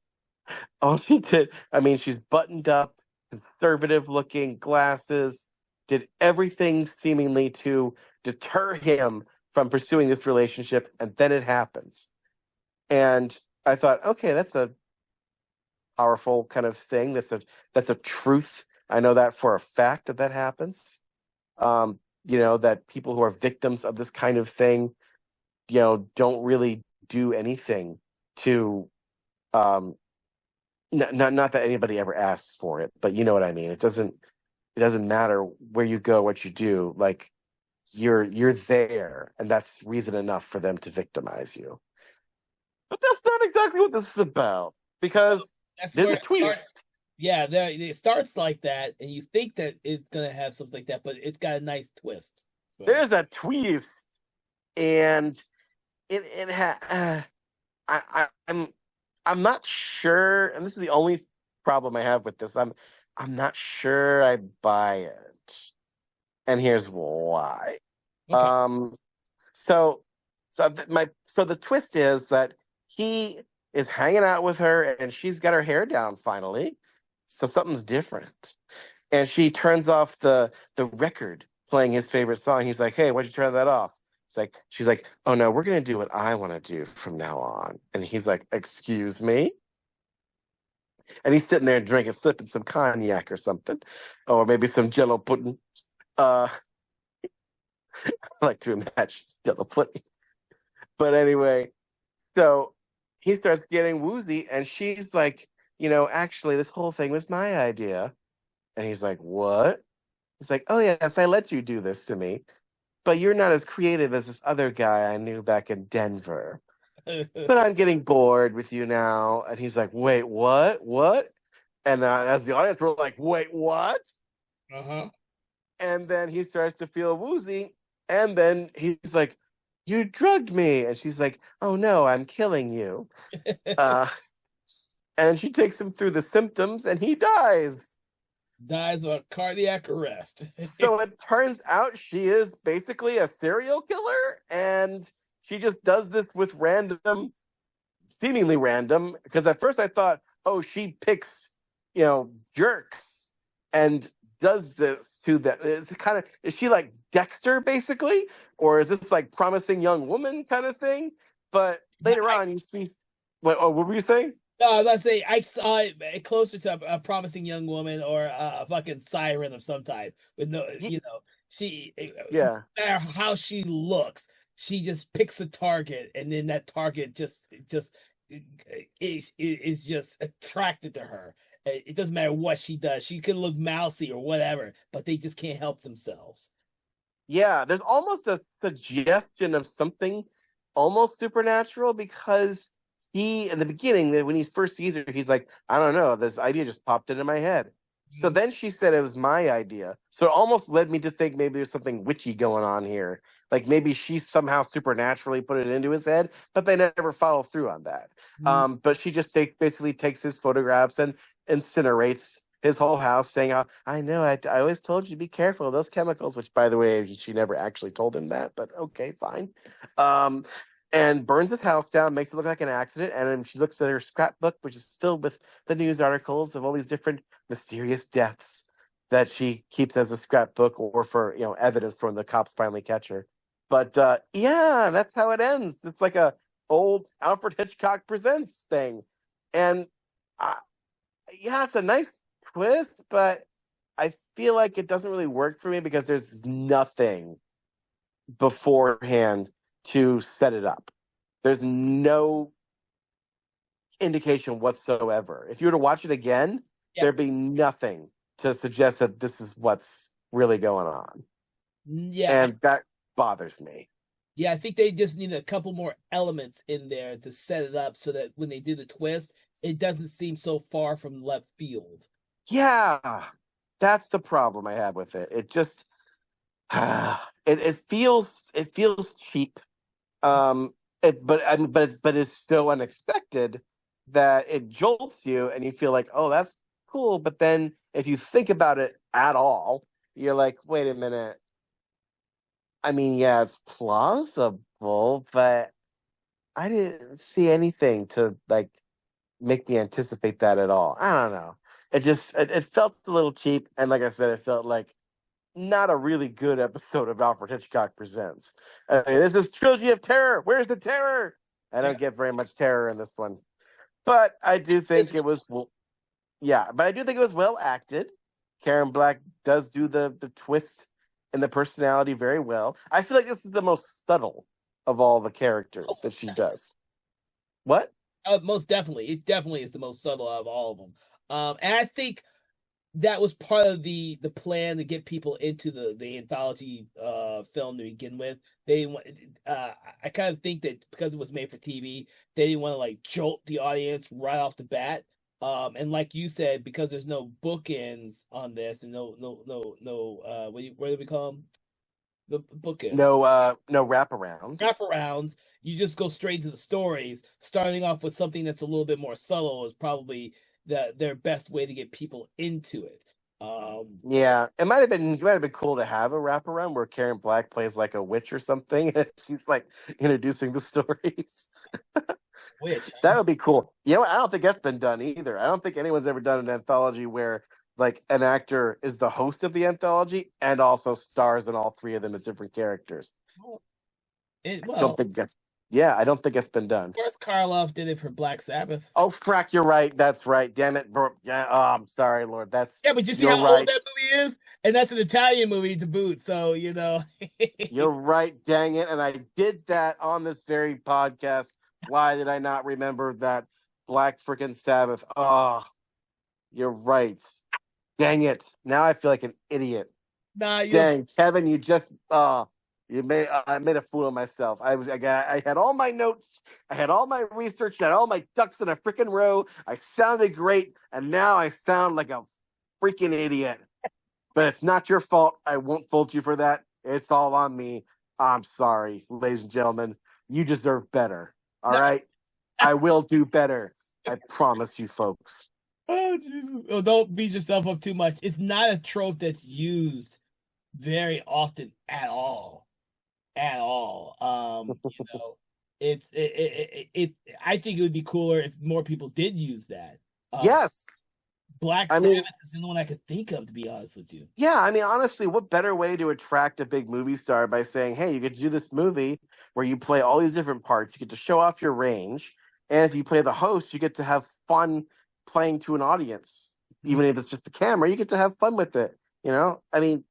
all she did, I mean, she's buttoned up, conservative looking, glasses, did everything seemingly to deter him from pursuing this relationship, and then it happens. And I thought, okay, that's a powerful kind of thing. That's a truth. I know that for a fact that happens. That people who are victims of this kind of thing, don't really do anything to um not that anybody ever asks for it, but you know what I mean. It doesn't matter where you go, what you do, like you're there, and that's reason enough for them to victimize you. But that's not exactly what this is about, Well, because that's there's where a it starts. twist. Yeah, it starts like that, and you think that it's gonna have something like that, but it's got a nice twist. So There's a twist, and I'm not sure, and this is the only problem I have with this. I'm not sure I buy it, and here's why. okay. Um, so so the twist is that he is hanging out with her, and she's got her hair down finally, so something's different. And she turns off the record playing his favorite song. He's like, "Hey, why'd you turn that off?" She's like, "Oh no, we're gonna do what I want to do from now on." And he's like, "Excuse me?" And he's sitting there drinking, sipping some cognac or something, or maybe some Jello pudding. Uh, I like to imagine Jello pudding. But anyway, so he starts getting woozy, and she's like, actually, this whole thing was my idea. And he's like, "What?" He's like, "Oh yes, I let you do this to me, but you're not as creative as this other guy I knew back in Denver. But I'm getting bored with you now." And he's like, "Wait, what? What?" And as the audience, we're like, "Wait, what?" Uh-huh. And then he starts to feel woozy, and then he's like, "You drugged me," and she's like, "Oh no, I'm killing you." Uh, and she takes him through the symptoms, and he dies. Dies of cardiac arrest. So it turns out she is basically a serial killer, and she just does this with seemingly random. Because at first I thought, oh, she picks jerks and does this to that. It's kind of, is she like Dexter basically, or is this like promising young woman kind of thing? But Yeah, later on, you see, what were you saying? no, I was about to say I saw it closer to a promising young woman or a fucking siren of some type with no, she, no Yeah, matter how she looks, she just picks a target, and then that target just is just attracted to her. It doesn't matter what she does. She could look mousy or whatever, but they just can't help themselves. yeah. There's almost a suggestion of something almost supernatural because he, in the beginning, when he first sees her, he's like, I don't know, this idea just popped into my head. So Mhm. then she said it was my idea. So it almost led me to think maybe there's something witchy going on here. Like maybe she somehow supernaturally put it into his head, but they never follow through on that. But she just basically takes his photographs and incinerates his whole house, saying, "Oh, I know, I always told you to be careful of those chemicals." Which, by the way, she never actually told him that, but okay, fine. Um, and burns his house down, makes it look like an accident. And then she looks at her scrapbook, which is filled with the news articles of all these different mysterious deaths that she keeps as a scrapbook or for evidence for when the cops finally catch her. But yeah, that's how it ends. It's like a old Alfred Hitchcock Presents thing, and uh, yeah, it's a nice twist, but I feel like it doesn't really work for me because there's nothing beforehand to set it up. There's no indication whatsoever. If you were to watch it again, Yep. there'd be nothing to suggest that this is what's really going on. Yeah, And that bothers me. yeah, I think they just need a couple more elements in there to set it up so that when they do the twist, it doesn't seem so far from left field. Yeah, that's the problem I have with it. It just it feels cheap. Um, but it's so unexpected that it jolts you, and you feel like, oh, that's cool. But then if you think about it at all, you're like, wait a minute. I mean, yeah, it's plausible, but I didn't see anything to like make me anticipate that at all. I don't know. It felt a little cheap, and like I said, it felt like not a really good episode of Alfred Hitchcock Presents. This is Trilogy of Terror. Where's the terror? I Yeah, don't get very much terror in this one, but I do this think it was yeah, but I do think it was well acted. Karen Black does do the twist and the personality very well. I feel like this is the most subtle of all the characters that she does. What? most definitely, it definitely is the most subtle of all of them. And I think that was part of the plan to get people into the anthology film to begin with. They uh I kind of think that because it was made for TV, they didn't want to like jolt the audience right off the bat. And like you said, because there's no bookends on this and no what do we call them? The bookends. No wraparound. Wraparounds, you just go straight to the stories. Starting off with something that's a little bit more subtle is probably their best way to get people into it. Yeah, it might have been cool to have a wraparound where Karen Black plays like a witch or something. And she's like introducing the stories. Which, That would be cool. You know what? I don't think that's been done either. I don't think anyone's ever done an anthology where like an actor is the host of the anthology and also stars in all three of them as different characters. Don't well, think that's Yeah, I don't think it's been done. first Karloff did it for Black Sabbath. Oh, frack, you're right. That's right. Damn it, bro. Yeah, oh, I'm sorry, Lord. Yeah, but you see You're how old right. that movie is, and that's an Italian movie to boot. So You're right. Dang it. And I did that on this very podcast. Why did I not remember that Black freaking Sabbath? Oh, you're right. Dang it. Now I feel like an idiot. nah, you Dang, Kevin, I made a fool of myself. I had all my notes, I had all my research, I had all my ducks in a freaking row. I sounded great, and now I sound like a freaking idiot. But it's not your fault. I won't fault you for that. It's all on me. I'm sorry, ladies and gentlemen. You deserve better. All no. right? I will do better. I promise you, folks. Oh Jesus! Oh, don't beat yourself up too much. It's not a trope that's used very often at all. At all. It's I think it would be cooler if more people did use that. Um, Yes. Black I Sabbath mean, is the only one I could think of, to be honest with you. yeah, I mean, honestly, what better way to attract a big movie star by saying, hey, you get to do this movie where you play all these different parts, you get to show off your range, and if you play the host, you get to have fun playing to an audience. Even if it's just the camera, you get to have fun with it. You know, well,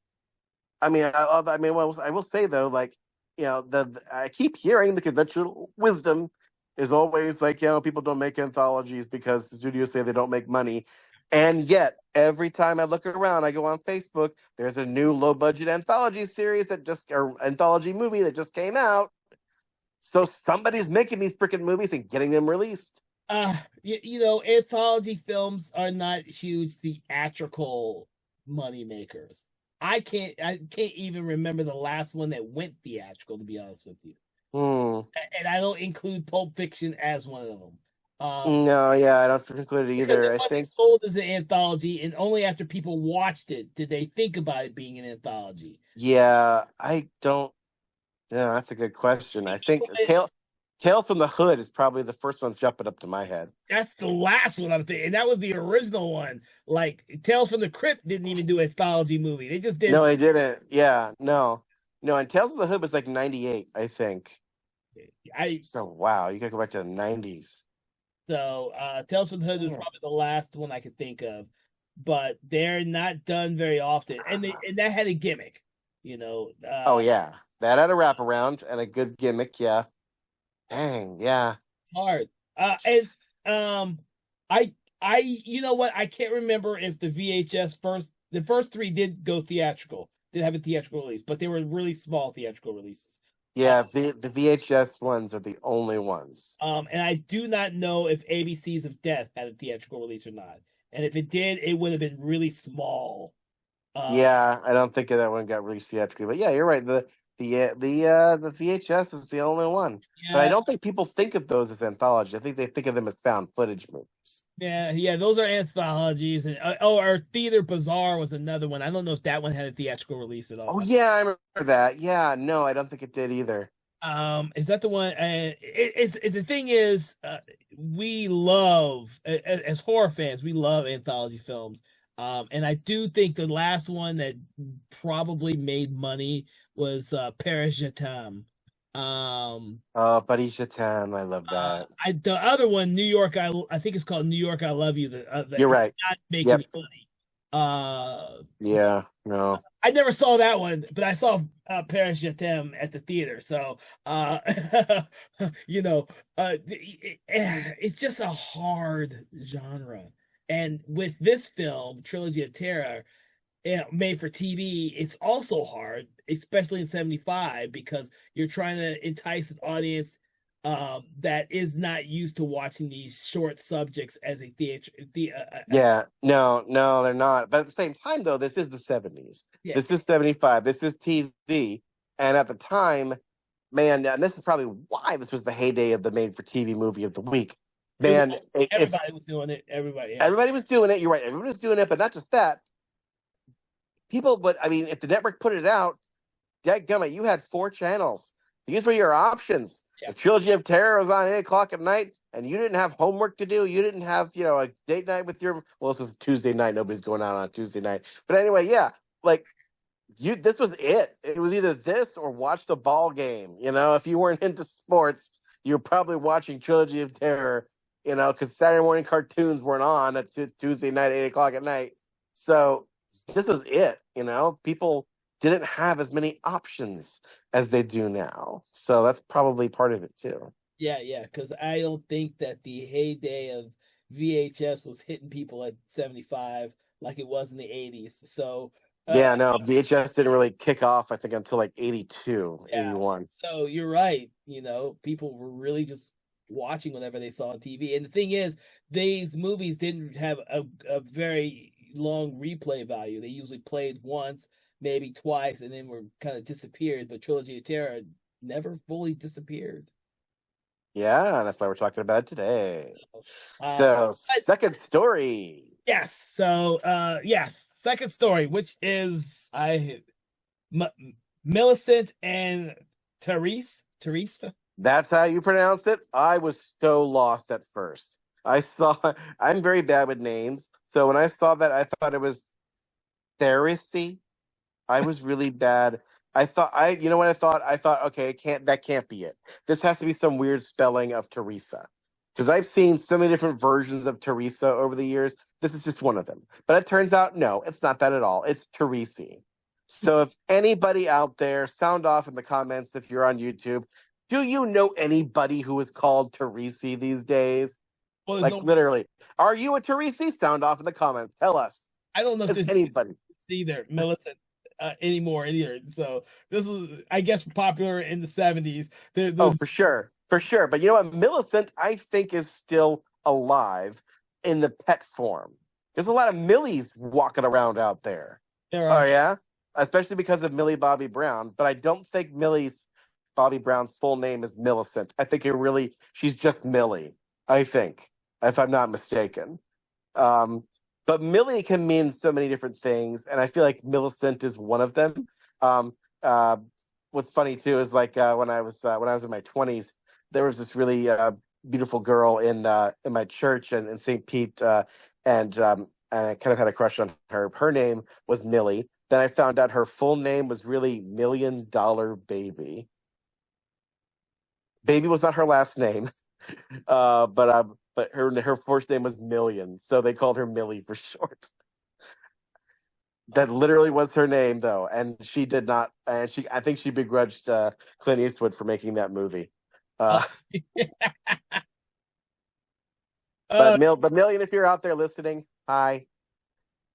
I will say though, like, I keep hearing the conventional wisdom is always like, people don't make anthologies because the studios say they don't make money, and yet every time I look around, I go on Facebook, there's a new low budget anthology series or anthology movie that just came out. So somebody's making these freaking movies and getting them released. Anthology films are not huge theatrical money makers. I can't even remember the last one that went theatrical, to be honest with you. Hmm. And I don't include Pulp Fiction as one of them. No, yeah, I don't include it Because either. it I wasn't think, sold as an anthology, and only after people watched it did they think about it being an anthology. yeah, I don't. Yeah, that's a good question. I think People that Tales from the Hood is probably the first one jumping up to my head. That's the last one I'm thinking, and that was the original one. Like Tales from the Crypt didn't even do an anthology movie; they just No, did. I didn't. Yeah, no, no. And Tales from the Hood was like '98, I think. I So wow, you gotta go back to the '90s. Tales from the Hood was Yeah. probably the last one I could think of, but they're not done very often, and that had a gimmick, you know. Oh yeah, that had a wraparound and a good gimmick. Yeah. Dang. Yeah. It's hard. And I you know what? I can't remember if the first three did go theatrical, did have a theatrical release, but they were really small theatrical releases. Uh, Yeah. The VHS ones are the only ones. and I do not know if ABCs of Death had a theatrical release or not. And if it did, it would have been really small. Uh, Yeah, I don't think that one got released theatrically, but yeah, you're right. The VHS is the only one, but I yeah, don't think people think of those as anthology. I think they think of them as found footage movies. yeah. Those are anthologies, and our Theater Bazaar was another one. I don't know if that one had a theatrical release at Oh all. yeah, I remember that. Yeah, no, I don't think it did either. Is that the one? The thing is, we love as horror fans, we love anthology films. And I do think the last one that probably made money was Paris Je T'aime. Um, Oh, Buddy Chatham, I love that. the other one, New York, I think it's called New York, I Love You. That You're did right. not make Yep. any money. Uh, Yeah. No. I never saw that one, but I saw Paris Je T'aime at the theater. So, uh, you know, it's just a hard genre. And with this film, Trilogy of Terror, made for TV, it's also hard, especially in '75, because you're trying to entice an audience that is not used to watching these short subjects as a Yeah. No, no, they're not. But at the same time, though, this is the '70s. yeah. This is '75. This is TV. And at the time, man, and this is probably why this was the heyday of the made for TV movie of the week. It was, Man, if everybody was doing it. Everybody, yeah. everybody was doing it, you're right. Everybody was doing it, but not just that. But I mean, if the network put it out, dadgummit, you had 4 channels. These were your options. Yeah. If Trilogy of Terror was on 8 o'clock at night and you didn't have homework to do, you didn't have, a date night with well, this was Tuesday night. Nobody's going out on a Tuesday night. But anyway, yeah, like this was it. It was either this or watch the ball game. If you weren't into sports, you were probably watching Trilogy of Terror, because Saturday morning cartoons weren't on at Tuesday night, 8 o'clock at night. So this was it. People didn't have as many options as they do now. So that's probably part of it too. Yeah, because I don't think that the heyday of VHS was hitting people at 75 like it was in the 80s. So, Yeah, no, VHS didn't really kick off, I think, until like 82, yeah, 81. so you're right. People were really just watching whatever they saw on TV. And the thing is, these movies didn't have a very long replay value. They usually played once, maybe twice, and then were kind of disappeared. But Trilogy of Terror never fully disappeared. Yeah, that's why we're talking about it today. Uh, So, but second story. yes. So, yes. Second story, which is Millicent and Teresa. That's how you pronounce it. I was so lost at first. I'm very bad with names. So when I saw that, I thought it was Theresy. I was really bad. You know what I thought? I thought, okay, that can't be it. This has to be some weird spelling of Teresa. Because I've seen so many different versions of Teresa over the years. This is just one of them. But it turns out, no, it's not that at all. It's Teresi. So if anybody out there, sound off in the comments if you're on YouTube. Do you know anybody who is called Teresi these days? Well, Like literally. Are you a Teresi? Sound off in the comments. Tell us. I don't know if Is there's anybody? either Millicent anymore either. So this was, I guess, popular in the 70s. Oh, There's for sure. For sure. But you know what? Millicent, I think, is still alive in the pet form. There's a lot of Millies walking around out there. there Oh, are yeah? Especially because of Millie Bobby Brown. But I don't think Bobby Brown's full name is Millicent. I think she's just Millie, I think, if I'm not mistaken. Um, but Millie can mean so many different things, and I feel like Millicent is one of them. Um, uh, what's funny too is like when I was in my 20s, there was this really beautiful girl in my church and in St. Pete, and I kind of had a crush on her. Her name was Millie. Then I found out her full name was really Million Dollar Baby. Baby was not her last name, but her first name was Million, so they called her Millie for short. That literally was her name, though, and she did not. And I think she begrudged Clint Eastwood for making that movie. uh, Uh, uh, but Million, if you're out there listening, hi.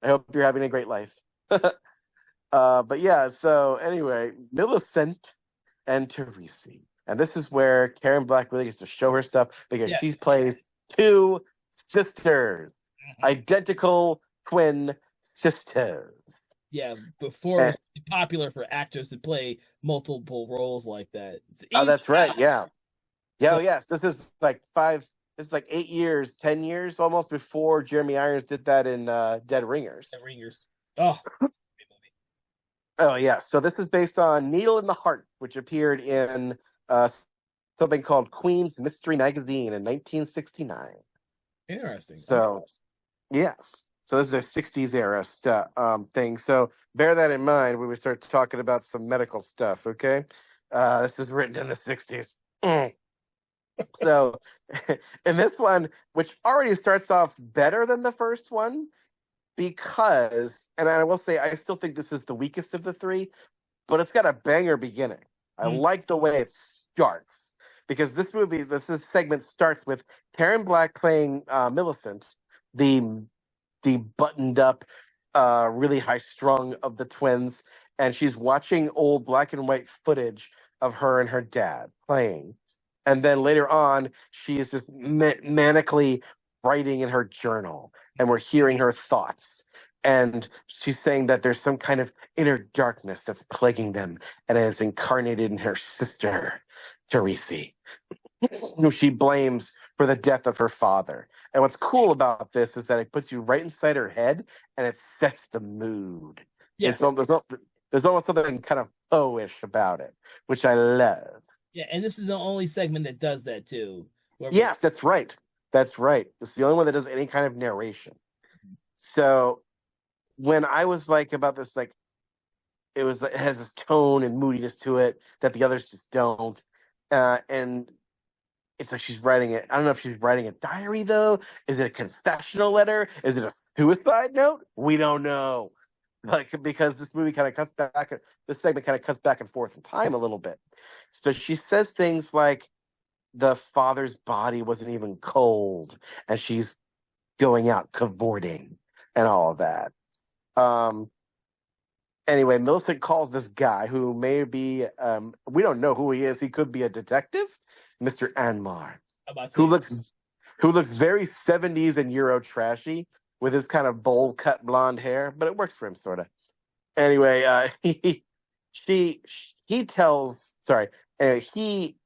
I hope you're having a great life. But yeah. So anyway, Millicent and Teresi, and this is where Karen Black really gets to show her stuff because yes. she plays two sisters, identical twin sisters. Yeah, before it And, was popular for actors to play multiple roles like that. It's oh, easy that's right. Yeah. Yeah. to Oh, yes. This is like 8 years, 10 years almost before Jeremy Irons did that in Dead Ringers. ringers. Oh, great movie. Oh, yeah. So this is based on Needle in the Heart, which appeared in uh, something called Queen's Mystery Magazine in 1969. Interesting. So, yes. So this is a 60s era thing. So bear that in mind when we start talking about some medical stuff, okay? This is written in the 60s. So in this one, which already starts off better than the first one, because, and I will say, I still think this is the weakest of the three, but it's got a banger beginning. I like the way it starts because this segment starts with Karen Black playing Millicent, the buttoned up, really high strung of the twins, and she's watching old black and white footage of her and her dad playing. And then later on, she is just manically writing in her journal, and we're hearing her thoughts. And she's saying that there's some kind of inner darkness that's plaguing them, and it's incarnated in her sister, Teresi, who she blames for the death of her father. And what's cool about this is that it puts you right inside her head, and it sets the mood. Yeah. There's almost something kind of Poe-ish about it, which I love. Yeah, and this is the only segment that does that too. Yes, that's right. That's right. It's the only one that does any kind of narration. So when I was like about this, like it has this tone and moodiness to it that the others just don't. And it's like she's writing it. I don't know if she's writing a diary though. Is it a confessional letter? Is it a suicide note? We don't know. Like because this movie kind of cuts back. This segment kind of cuts back and forth in time a little bit. So she says things like the father's body wasn't even cold, and she's going out cavorting and all of that. Anyway, Millicent calls this guy who may be, we don't know who he is. He could be a detective, Mr. Anmar, who looks very 70s and Euro trashy with his kind of bowl cut blonde hair, but it works for him sort of. Anyway, he tells, sorry, he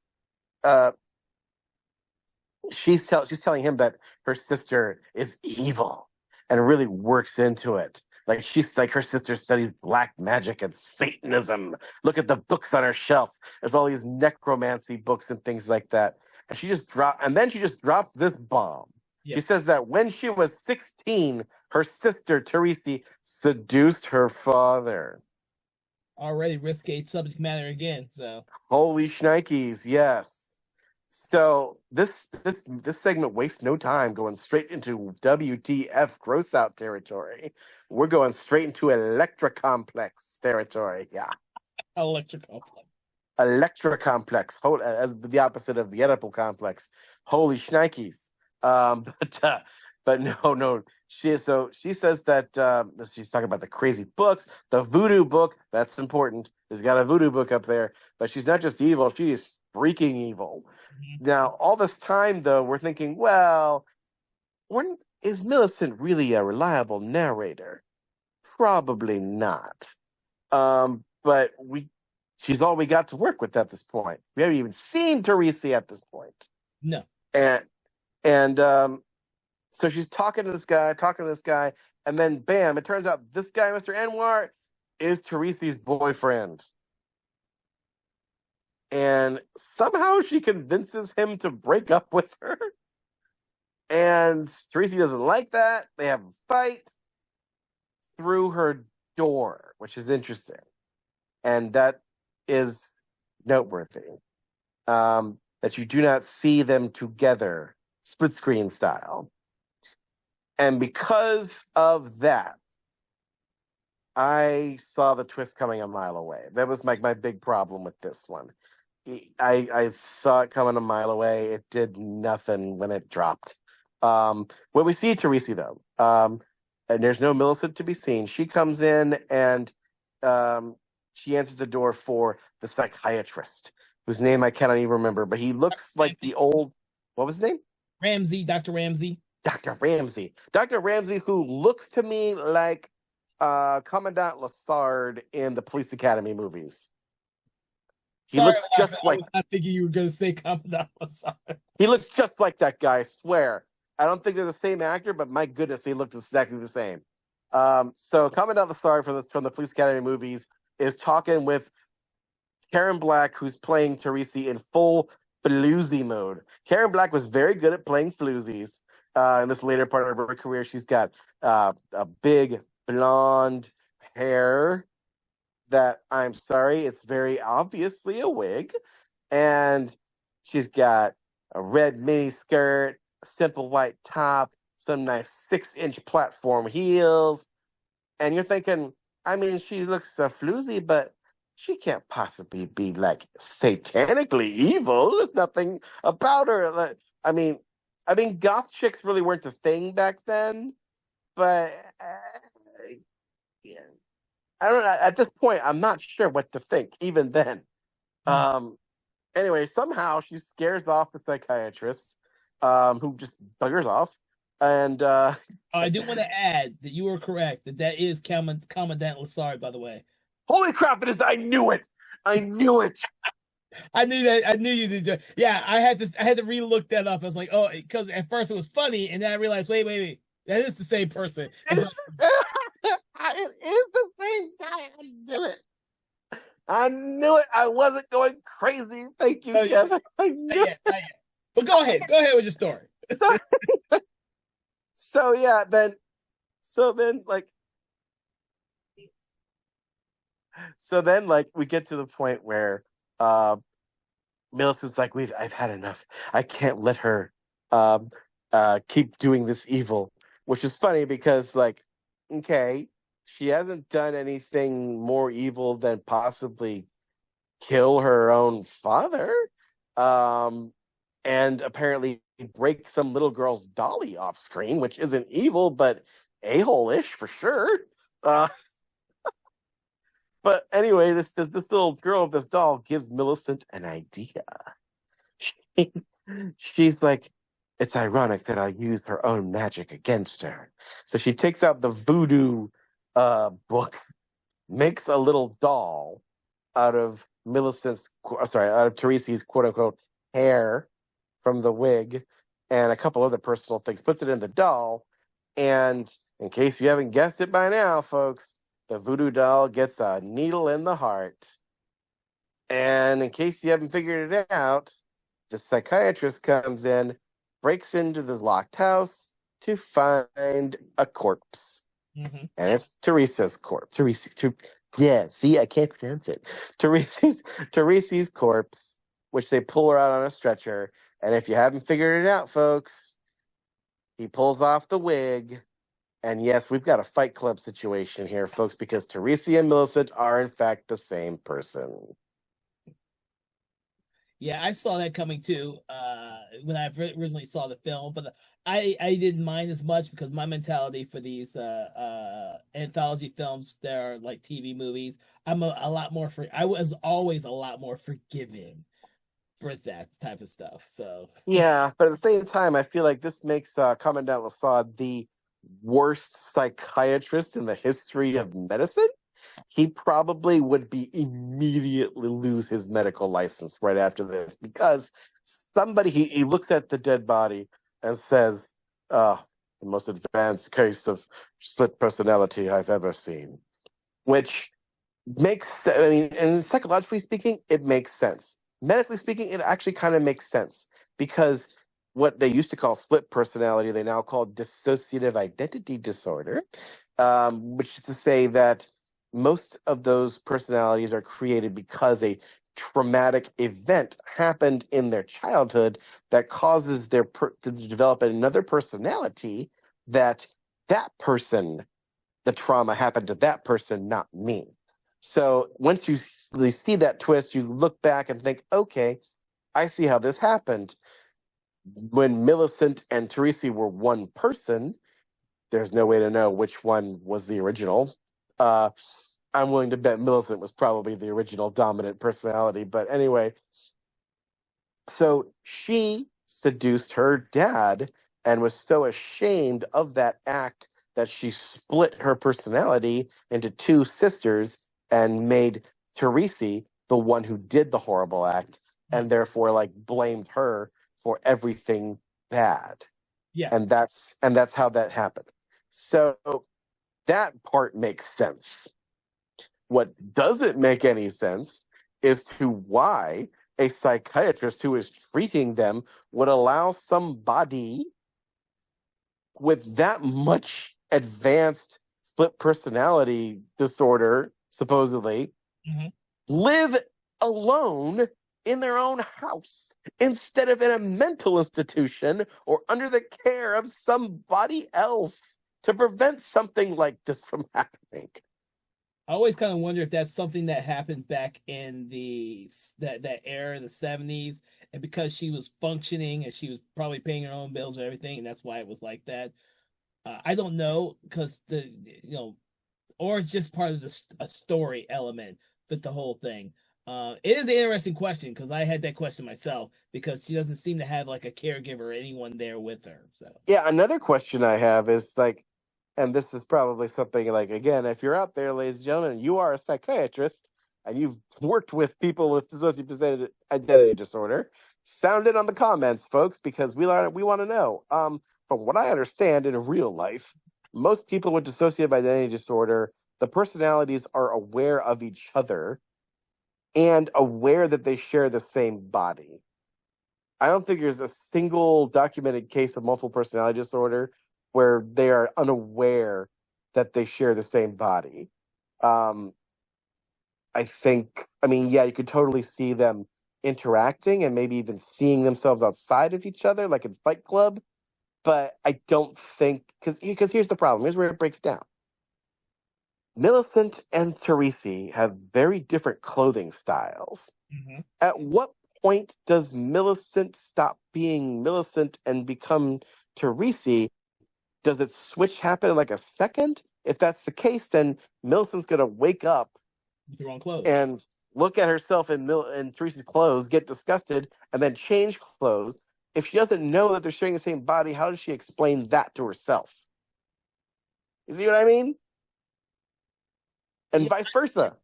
she's telling him that her sister is evil and really works into it. Like she's like her sister studies black magic and Satanism. Look at the books on her shelf. There's all these necromancy books and things like that. And then she just drops this bomb. She Yep. says that when she was 16, her sister, Teresi, seduced her father. Already risque subject matter again. So Holy shnikes, yes. So this segment wastes no time going straight into WTF gross out territory. We're going straight into Electra Complex territory. Yeah. electrical. Electra Complex, as the opposite of the Oedipal Complex. Holy shnikes. But no. She says that she's talking about the crazy books, the voodoo book. That's important. She's got a voodoo book up there, but she's not just evil; she is freaking evil. Mm-hmm. Now, all this time, though, we're thinking, well, is Millicent really a reliable narrator? Probably not. But she's all we got to work with at this point. We haven't even seen Teresa at this point. No. And so she's talking to this guy, and then bam, it turns out this guy, Mr. Anwar, is Teresa's boyfriend. And somehow she convinces him to break up with her. And Teresa doesn't like that. They have a fight through her door, which is interesting. And that is noteworthy. That you do not see them together, split screen style. And because of that, I saw the twist coming a mile away. That was my big problem with this one. I saw it coming a mile away. It did nothing when it dropped. When we see Teresa, though, and there's no Millicent to be seen, she comes in and she answers the door for the psychiatrist, whose name I cannot even remember, but he looks like the old, what was his name? Ramsey, Dr. Ramsey. Dr. Ramsey. Dr. Ramsey, who looks to me like Commandant Lassard in the Police Academy movies. He looks just like. I was not thinking you were going to say Commandant Lassard. He looks just like that guy, I swear. I don't think they're the same actor, but my goodness, he looked exactly the same. So Commandant Lassard from the Police Academy movies is talking with Karen Black, who's playing Teresa in full floozy mode. Karen Black was very good at playing floozies. In this later part of her career, she's got a big blonde hair that, I'm sorry, it's very obviously a wig. And she's got a red mini skirt, a simple white top, some nice 6-inch platform heels. And you're thinking, I mean, she looks floozy, but she can't possibly be like satanically evil. There's nothing about her. I mean, goth chicks really weren't the thing back then, but yeah. I don't know. At this point, I'm not sure what to think, even then. Anyway, somehow she scares off the psychiatrist, who just buggers off. And I do want to add that you were correct, that is Commandant Lassard, by the way. Holy crap, it is! I knew it! I knew it! I knew that. I knew you did. Yeah, I had to re-look that up. I was like, oh, because at first it was funny, and then I realized, wait, that is the same person. It is the same guy. I knew it. I knew it. I wasn't going crazy. Thank you, Kevin. I knew it. But go ahead with your story. So then we get to the point where Millicent's like, I've had enough. I can't let her keep doing this evil, which is funny because okay, she hasn't done anything more evil than possibly kill her own father, and apparently break some little girl's dolly off screen, which isn't evil, but a-hole-ish for sure. But anyway, this little girl with this doll gives Millicent an idea. She's like, it's ironic that I use her own magic against her. So she takes out the voodoo book, makes a little doll out of Teresa's quote unquote hair from the wig and a couple other personal things, puts it in the doll. And in case you haven't guessed it by now, folks, the voodoo doll gets a needle in the heart. And in case you haven't figured it out, the psychiatrist comes in breaks into this locked house to find a corpse. Mm-hmm. And it's Teresa's corpse. Yeah, see, I can't pronounce it. Teresa's corpse, which they pull her out on a stretcher. And if you haven't figured it out, folks, he pulls off the wig. And yes, we've got a Fight Club situation here, folks, because Teresa and Millicent are, in fact, the same person. Yeah, I saw that coming too when I originally saw the film, but I didn't mind as much because my mentality for these anthology films, they're like TV movies. I'm a lot more I was always a lot more forgiving for that type of stuff. So Yeah, but at the same time, I feel like this makes Commandant Lassad the worst psychiatrist in the history of medicine. He probably would be immediately lose his medical license right after this because he looks at the dead body and says, the most advanced case of split personality I've ever seen, which I mean, and psychologically speaking, it makes sense. Medically speaking, it actually kind of makes sense because what they used to call split personality, they now call dissociative identity disorder, which is to say that most of those personalities are created because a traumatic event happened in their childhood that causes to develop another personality that person, the trauma happened to that person, not me. So once you see that twist, you look back and think, okay, I see how this happened. When Millicent and Teresa were one person, there's no way to know which one was the original. I'm willing to bet Millicent was probably the original dominant personality. But anyway, so she seduced her dad and was so ashamed of that act that she split her personality into two sisters and made Teresi the one who did the horrible act and therefore like blamed her for everything bad. yeah, And that's how that happened. So that part makes sense. What doesn't make any sense is to why a psychiatrist who is treating them would allow somebody with that much advanced split personality disorder, supposedly, mm-hmm. live alone in their own house instead of in a mental institution or under the care of somebody else to prevent something like this from happening. I always kind of wonder if that's something that happened back in that era, the 70s, and because she was functioning and she was probably paying her own bills or everything, and that's why it was like that. I don't know because or it's just part of a story element with the whole thing. It is an interesting question because I had that question myself because she doesn't seem to have like a caregiver or anyone there with her. So Yeah, another question I have is like, and this is probably something like, again, if you're out there, ladies and gentlemen, and you are a psychiatrist and you've worked with people with dissociative identity disorder, sound it on the comments, folks, because we want to know. From what I understand in real life, most people with dissociative identity disorder, the personalities are aware of each other and aware that they share the same body. I don't think there's a single documented case of multiple personality disorder where they are unaware that they share the same body. Um, I mean, yeah, you could totally see them interacting and maybe even seeing themselves outside of each other, like in Fight Club. But I don't think, because here's the problem. Here's where it breaks down. Millicent and Teresi have very different clothing styles. mm-hmm. At what point does Millicent stop being Millicent and become Teresi? Does it switch happen in like a second? If that's the case, then Millicent's gonna wake up With the wrong clothes. and look at herself in Teresi's clothes, get disgusted, and then change clothes. If she doesn't know that they're sharing the same body, how does she explain that to herself? You see what I mean? And Yeah, vice versa.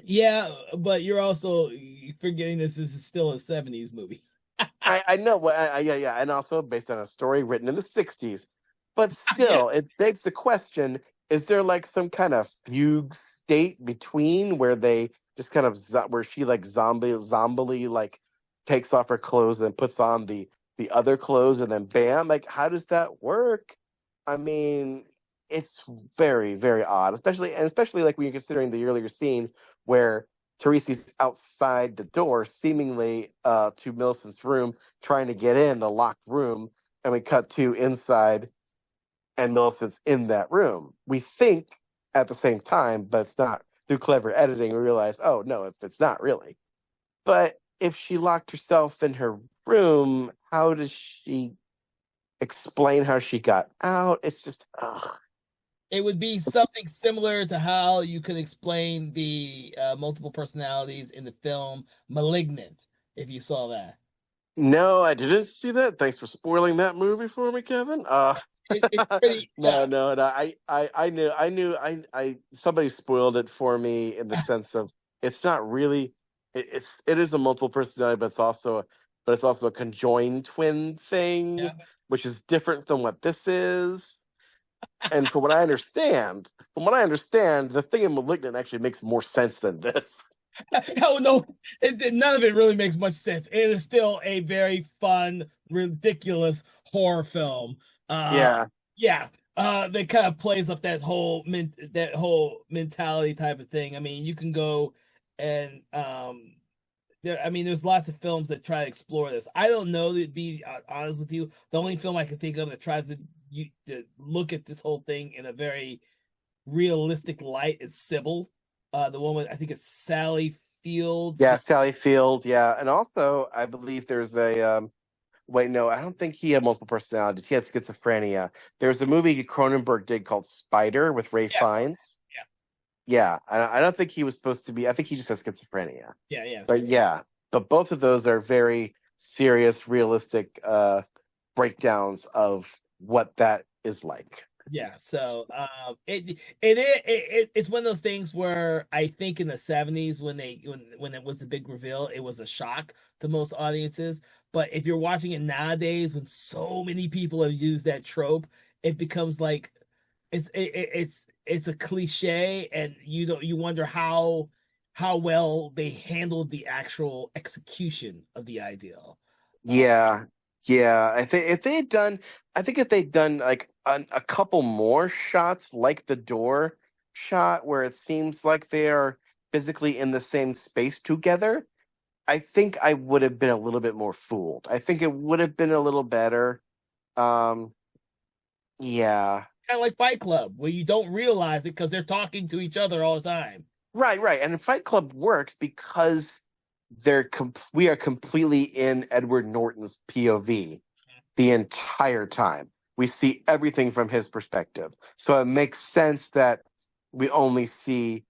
yeah, but you're also forgetting this is still a 70s movie. I know what yeah, and also based on a story written in the 60s. But Yeah. still, it begs the question, is there like some kind of fugue state between where they just kind of where she like zombie like takes off her clothes and puts on the the other clothes, and then bam, like how does that work? I mean, it's very, very odd, especially like when you're considering the earlier scene where Teresi's outside the door, seemingly to Millicent's room, trying to get in the locked room, and we cut to inside, and Millicent's in that room. We think at the same time, but it's not. Through clever editing, we realize, oh no, it's not really. But if she locked herself in her room, how does she explain how she got out? It's just, ugh. It would be something similar to how you could explain the multiple personalities in the film *Malignant*, if you saw that. No, I didn't see that. Thanks for spoiling that movie for me, Kevin. It's pretty. No. Somebody spoiled it for me in the sense of it's not really. It is a multiple personality, but it's also a conjoined twin thing, Yeah. which is different than what this is. And from what I understand, the thing in *Malignant* actually makes more sense than this. Oh no, none of it really makes much sense. It is still a very fun, ridiculous horror film. Yeah. Yeah, that kind of plays up that whole mentality type of thing. I mean, you can go and I mean, there's lots of films that try to explore this. I don't know, to be honest with you. The only film I can think of that tries to look at this whole thing in a very realistic light is Sybil. The one with, I think it's Sally Field. Yeah, Sally Field. Yeah, and also I believe there's a wait, no, I don't think he had multiple personalities. He had schizophrenia. There's a movie Cronenberg did called Spider with Ray Yeah, Fiennes. Yeah, I don't think he was supposed to be. I think he just has schizophrenia. yeah. But yeah, but both of those are very serious, realistic breakdowns of what that is like. Yeah, so it's one of those things where I think in the '70s when it was the big reveal, it was a shock to most audiences. But if you're watching it nowadays, when so many people have used that trope, it becomes like it's a cliche, and you wonder how well they handled the actual execution of the ideal. Uh, Yeah, yeah. I think if they'd done like a couple more shots, like the door shot, where it seems like they are physically in the same space together, I think I would have been a little bit more fooled. I think it would have been a little better. Um, yeah. Kind of like Fight Club, where you don't realize it because they're talking to each other all the time. Right. And Fight Club works because we are completely in Edward Norton's POV the entire time. We see everything from his perspective. So it makes sense that we only see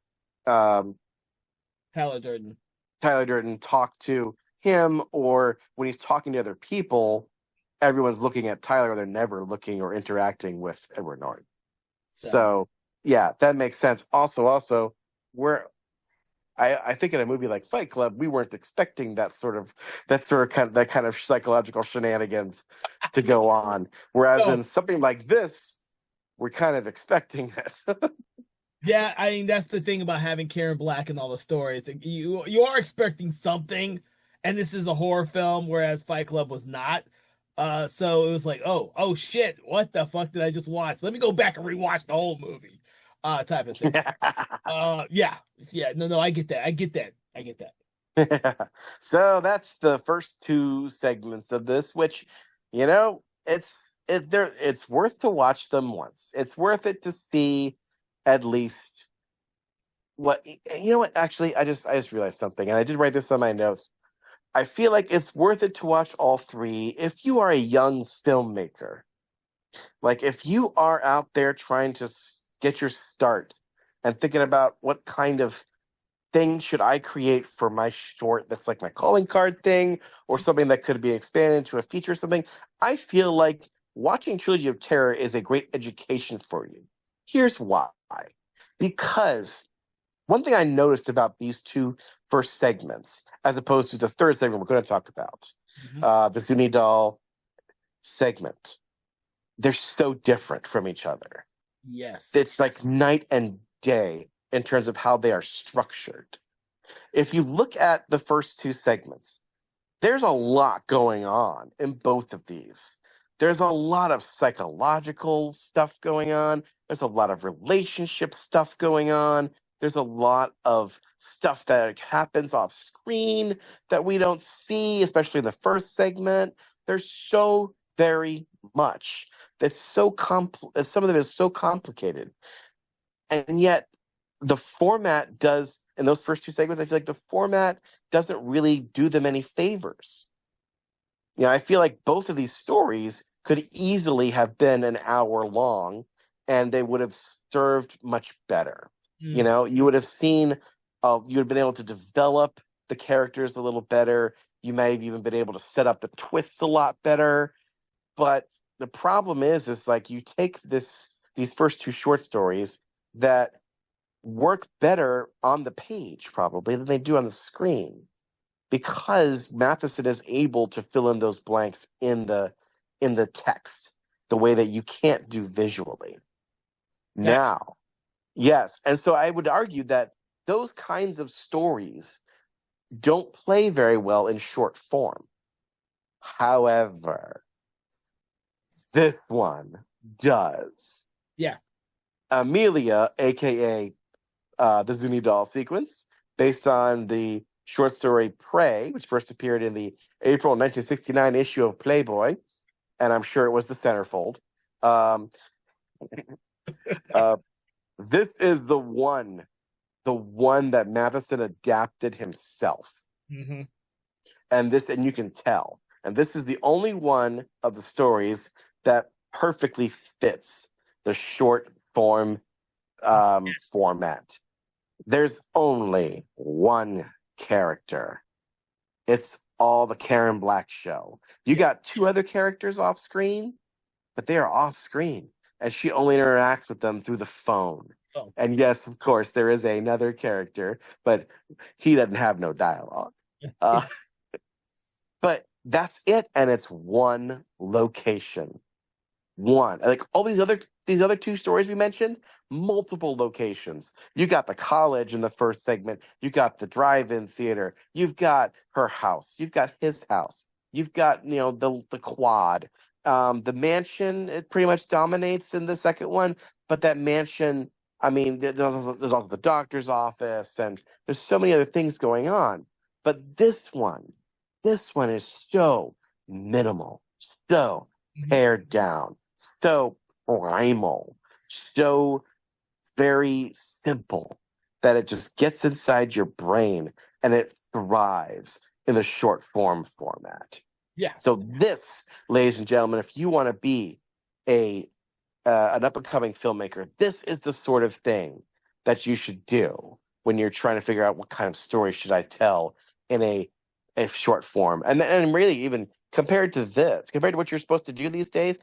um, Tyler Durden. Tyler Durden talk to him, or when he's talking to other people, everyone's looking at Tyler. They're never looking or interacting with Edward Norton. So So yeah, that makes sense. Also, we're I think in a movie like Fight Club, we weren't expecting that kind of psychological shenanigans to go on. Whereas no, in something like this, we're kind of expecting it. yeah, I mean that's the thing about having Karen Black in all the stories. Like, you are expecting something, and this is a horror film, whereas Fight Club was not. So it was like, oh shit, what the fuck did I just watch? Let me go back and rewatch the whole movie, type of thing. Yeah, no, I get that, I get that. So that's the first two segments of this, which, it's worth to watch them once. It's worth it to see at least what you know what actually I just realized something, and I did write this on my notes. I feel like it's worth it to watch all three if you are a young filmmaker. Like if you are out there trying to get your start and thinking about what kind of thing should I create for my short that's like my calling card thing or something that could be expanded into a feature or something, I feel like watching Trilogy of Terror is a great education for you. Here's why. Because one thing I noticed about these two first segments, as opposed to the third segment we're going to talk about, Mhm. the Zuni doll segment, they're so different from each other. Yes. It's like night and day in terms of how they are structured. If you look at the first two segments, there's a lot going on in both of these. There's a lot of psychological stuff going on. There's a lot of relationship stuff going on. There's a lot of stuff that happens off screen that we don't see, especially in the first segment. There's so very much that's some of it is so complicated. And yet the format does in those first two segments, I feel like the format doesn't really do them any favors. I feel like both of these stories could easily have been an hour long and they would have served much better. Mm. You would have seen, you would have been able to develop the characters a little better. You may have even been able to set up the twists a lot better. But the problem is like you take these first two short stories that work better on the page probably than they do on the screen because Matheson is able to fill in those blanks in the text the way that you can't do visually. That Now, yes, and so I would argue that those kinds of stories don't play very well in short form. However, this one does. yeah. Amelia, aka the Zuni doll sequence, based on the short story Prey, which first appeared in the April 1969 issue of Playboy, and I'm sure it was the centerfold. Um, uh, this is the one that Matheson adapted himself, Mm-hmm. and you can tell. And this is the only one of the stories that perfectly fits the short form format. There's only one character. It's all the Karen Black show. You got two other characters off screen, but they are off screen, and she only interacts with them through the phone. Oh. And yes, of course, there is another character, but he doesn't have no dialogue. Uh, but that's it, and it's one location. One. Like all these other two stories we mentioned, multiple locations. You got the college in the first segment, you got the drive-in theater, you've got her house, you've got his house, you've got, the quad. The mansion, it pretty much dominates in the second one, but that mansion, I mean, there's also the doctor's office, and there's so many other things going on. But this one is so minimal, so pared down, so primal, so very simple that it just gets inside your brain and it thrives in the short form format. Yeah. So this, ladies and gentlemen, if you want to be a an up and coming filmmaker, this is the sort of thing that you should do when you're trying to figure out what kind of story should I tell in a short form. And really even compared to what you're supposed to do these days,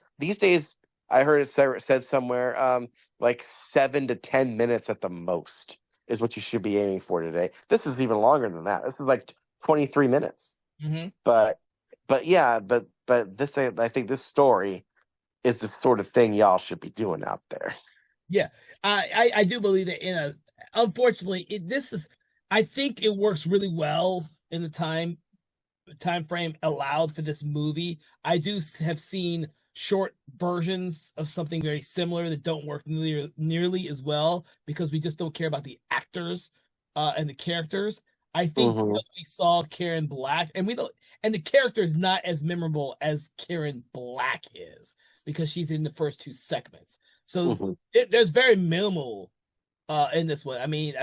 I heard it said somewhere like 7 to 10 minutes at the most is what you should be aiming for today. This is even longer than that. This is like 23 minutes. Mm-hmm. But yeah, but this I think this story is the sort of thing y'all should be doing out there. Yeah. I do believe that unfortunately I think it works really well in the time frame allowed for this movie. I do have seen short versions of something very similar that don't work nearly as well because we just don't care about the actors and the characters. I think Mm-hmm. because we saw Karen Black and we don't, and the character is not as memorable as Karen Black is because she's in the first two segments. So Mm-hmm. there's very minimal in this one. I mean,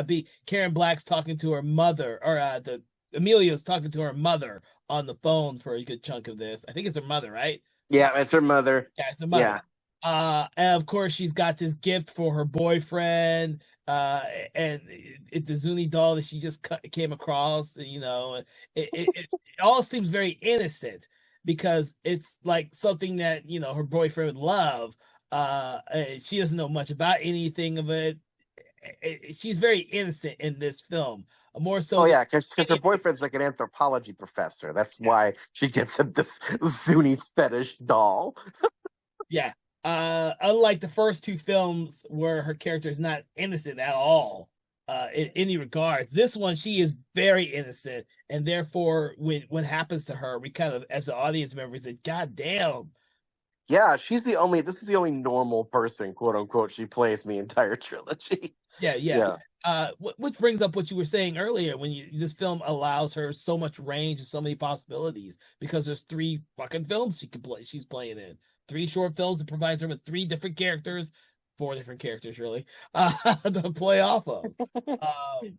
Karen Black's talking to her mother, or the Amelia's talking to her mother on the phone for a good chunk of this. I think it's her mother, right? Yeah, it's her mother. Yeah, it's her mother. Yeah. And of course she's got this gift for her boyfriend, and it's the Zuni doll that she just came across. It all seems very innocent because it's like something that her boyfriend would love. She doesn't know much about anything of it. She's very innocent in this film, more so Oh than yeah, because her boyfriend's like an anthropology professor. That's why she gets this Zuni fetish doll. yeah. Unlike the first two films where her character is not innocent at all. in any regards. This one, she is very innocent, and therefore, when what happens to her, we kind of, as the audience member, said, "God damn." Yeah, this is the only normal person, quote unquote, she plays in the entire trilogy. Yeah, yeah. Yeah. Which brings up what you were saying earlier when this film allows her so much range and so many possibilities because there's three fucking films she can play. She's playing in three short films that provides her with three different characters, four different characters really, to play off of. Um,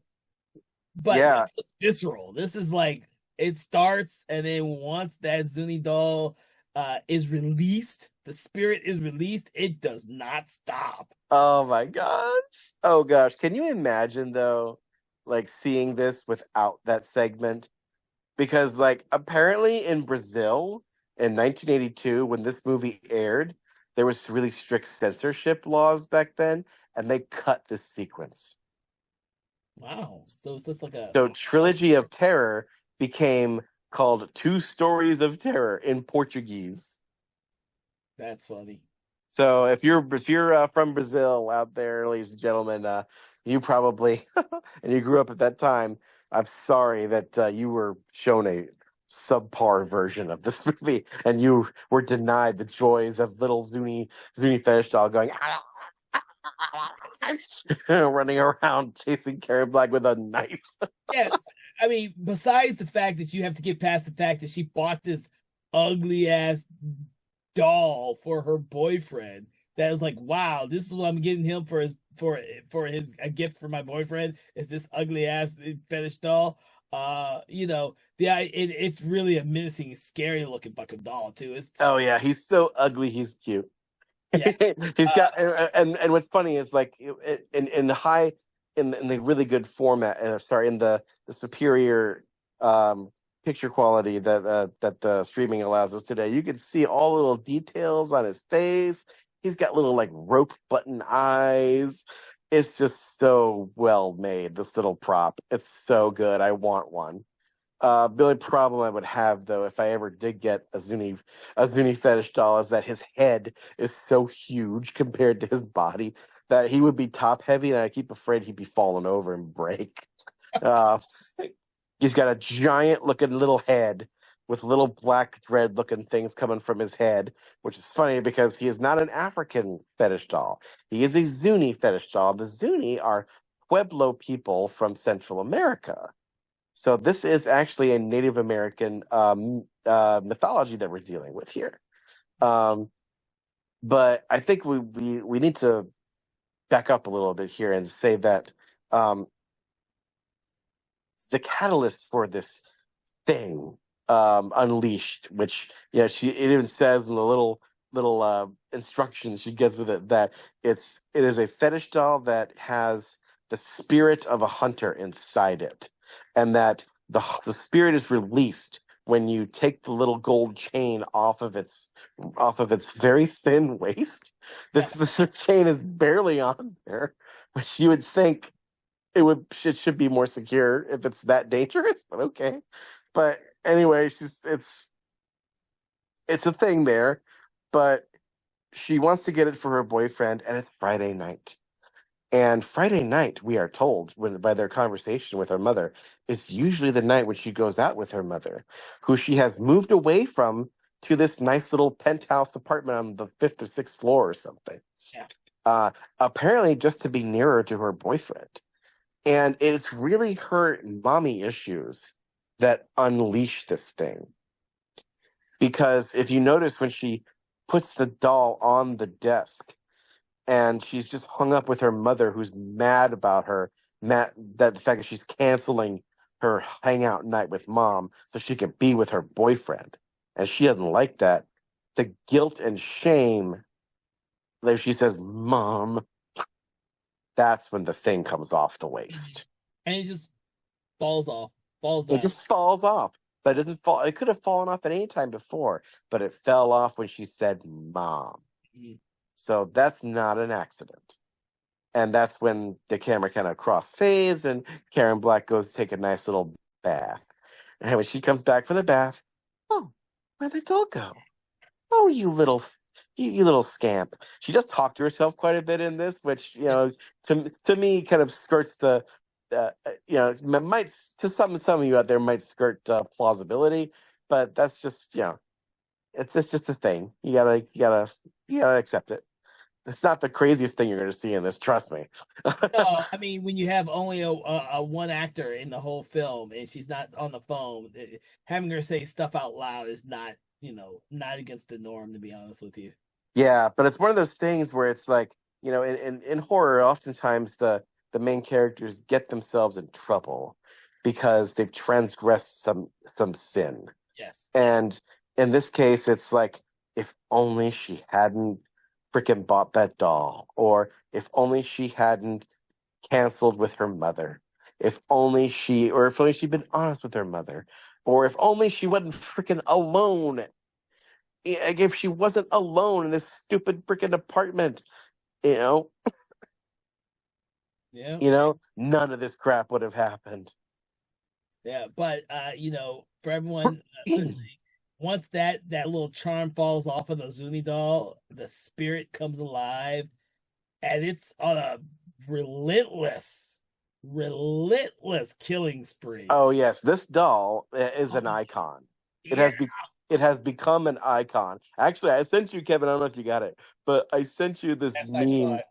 but Yeah. this was visceral. This is like it starts, and then once that Zuni doll is released, the spirit is released. It does not stop. Oh my gosh. Oh gosh. Can you imagine though, like seeing this without that segment? Because like apparently in Brazil in 1982, when this movie aired, there was really strict censorship laws back then, and they cut this sequence. Wow. So it's just like a So Trilogy of Terror became called Two Stories of Terror in Portuguese. that's funny. So if you're from Brazil out there, ladies and gentlemen, you probably and you grew up at that time. I'm sorry that you were shown a subpar version of this movie, and you were denied the joys of little Zuni fetish doll going running around chasing Karen Black with a knife. Yes. I mean, besides the fact that you have to get past the fact that she bought this ugly ass doll for her boyfriend, that is like, wow, this is what I'm getting him for his a gift for my boyfriend is this ugly ass fetish doll. It's really a menacing, scary looking fucking doll too. It's Oh yeah, he's so ugly, he's cute. yeah. He's Uh, got and what's funny is like in the high in the really good format sorry in the superior um picture quality that the streaming allows us today, you can see all the little details on his face. He's got little like rope button eyes. It's just so well made, this little prop. It's so good. I want one. The only problem I would have, though, if I ever did get a Zuni fetish doll, is that his head is so huge compared to his body that he would be top heavy, and I keep afraid he'd be falling over and break. Uh, he's got a giant looking little head with little black dread looking things coming from his head, which is funny because he is not an African fetish doll. He is a Zuni fetish doll. The Zuni are Pueblo people from Central America. So this is actually a Native American mythology that we're dealing with here. Um, but I think we need to back up a little bit here and say that um, the catalyst for this thing unleashed, which it even says in the little instructions she gets with it that it is a fetish doll that has the spirit of a hunter inside it, and that the spirit is released when you take the little gold chain off of its very thin waist. yeah. This chain is barely on there, which you would think it should be more secure if it's that dangerous, but okay. But anyway, it's a thing there, but she wants to get it for her boyfriend, and it's Friday night. And Friday night, we are told by their conversation with her mother, is usually the night when she goes out with her mother, who she has moved away from to this nice little penthouse apartment on the fifth or sixth floor or something. Yeah. Uh, Apparently, just to be nearer to her boyfriend. And it's really her mommy issues that unleash this thing. Because if you notice when she puts the doll on the desk and she's just hung up with her mother who's mad about her, mad that the fact that she's canceling her hangout night with mom so she can be with her boyfriend. And she doesn't like that. The guilt and shame, like she says, Mom, that's when the thing comes off the waist. And it just falls off, falls It down. just falls off. But it doesn't fall. It could have fallen off at any time before, but it fell off when she said mom. Mhm. So that's not an accident. And that's when the camera kind of cross-fades and Karen Black goes to take a nice little bath. And when she comes back from the bath, oh, where'd the dog go? Oh, you little you little scamp. She does talk to herself quite a bit in this, which, Yes. to me kind of skirts the, might, to some of you out there might skirt plausibility, but that's just, it's just a thing. You gotta accept it. It's not the craziest thing you're going to see in this. Trust me. No, I mean when you have only a one actor in the whole film and she's not on the phone, having her say stuff out loud is not, not against the norm, to be honest with you. Yeah, but it's one of those things where it's like, in horror, oftentimes the main characters get themselves in trouble because they've transgressed some sin. Yes. And in this case, it's like, if only she hadn't freaking bought that doll, or if only she hadn't canceled with her mother, if only she'd been honest with her mother, or if only she wasn't freaking alone. Like, if she wasn't alone in this stupid freaking apartment, you know, Yeah. none of this crap would have happened. Yeah, but for everyone, once that little charm falls off of the Zuni doll, the spirit comes alive, and it's on a relentless, relentless killing spree. Oh yes, this doll is Oh, an icon. It yeah, has be it has become an icon. Actually, I sent you, Kevin. I don't know if you got it, but I sent you this yes, I saw meme. it.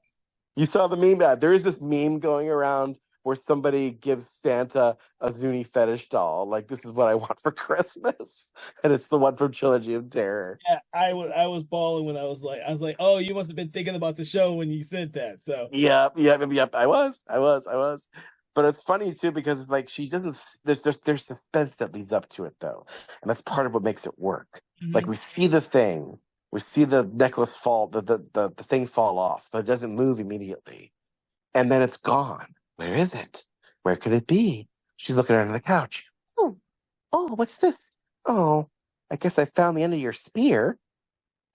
You saw the meme? Yeah, there is this meme going around where somebody gives Santa a Zuni fetish doll. Like, this is what I want for Christmas, and it's the one from Trilogy of Terror. Yeah, I was bawling when I was like, oh, you must have been thinking about the show when you sent that. So Yep, yep, yep. I was. But it's funny too because it's like she doesn't. There's suspense that leads up to it though, and that's part of what makes it work. Like, mhm. we see the thing, we see the necklace fall, the thing fall off, but it doesn't move immediately, and then it's gone. Where is it? Where could it be? She's looking under the couch. Oh, oh, what's this? Oh, I guess I found the end of your spear,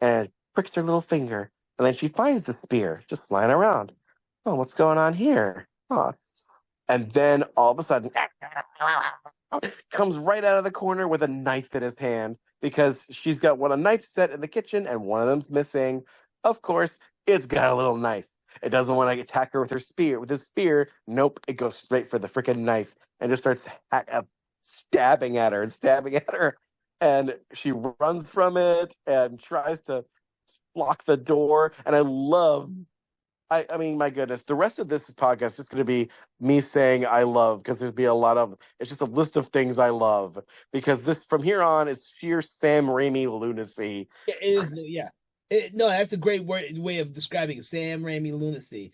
and pricks her little finger, and then she finds the spear just flying around. Oh, what's going on here? Huh. And then all of a sudden, comes right out of the corner with a knife in his hand because she's got a knife set in the kitchen and one of them's missing. Of course, it's got a little knife. It doesn't want to attack her with his spear. Nope, it goes straight for the freaking knife and just starts stabbing at her and stabbing at her. And she runs from it and tries to lock the door. And I mean, my goodness, the rest of this podcast is just going to be me saying I love, because there'd be it's just a list of things I love, because this, from here on, is sheer Sam Raimi lunacy. Yeah, it is. Yeah, no, that's a great way of describing Sam Raimi lunacy.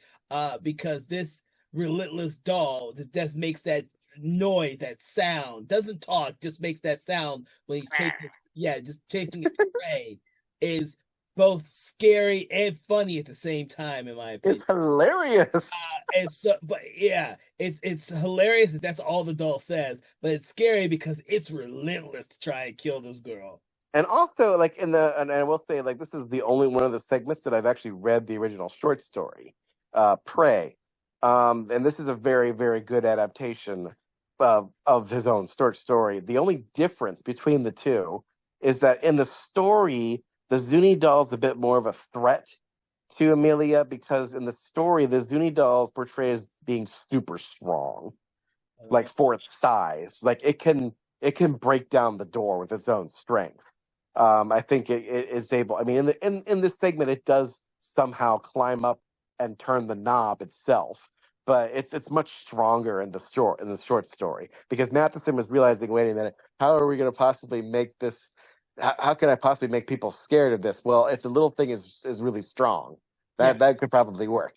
Because this relentless doll that just makes that noise, that sound, doesn't talk, just makes that sound when he's chasing. Yeah, just chasing its prey is both scary and funny at the same time, in my It's opinion. hilarious. And so, but yeah, it's hilarious that that's all the doll says, but it's scary because it's relentless to try and kill this girl. And also, like, and I will say, like, this is the only one of the segments that I've actually read the original short story, Prey. And this is a very, very good adaptation of his own short story. The only difference between the two is that in the story, the Zuni doll's a bit more of a threat to Amelia, because in the story, the Zuni doll's portrayed as being super strong, like, Uh, for its size. Like, it can break down the door with its own strength. I think it's able. I mean, in this segment, it does somehow climb up and turn the knob itself, but it's much stronger in the short story, because Matheson was realizing, wait a minute, how are we going to possibly make this? How can I possibly make people scared of this? Well, if the little thing is really strong, yeah, that could probably work.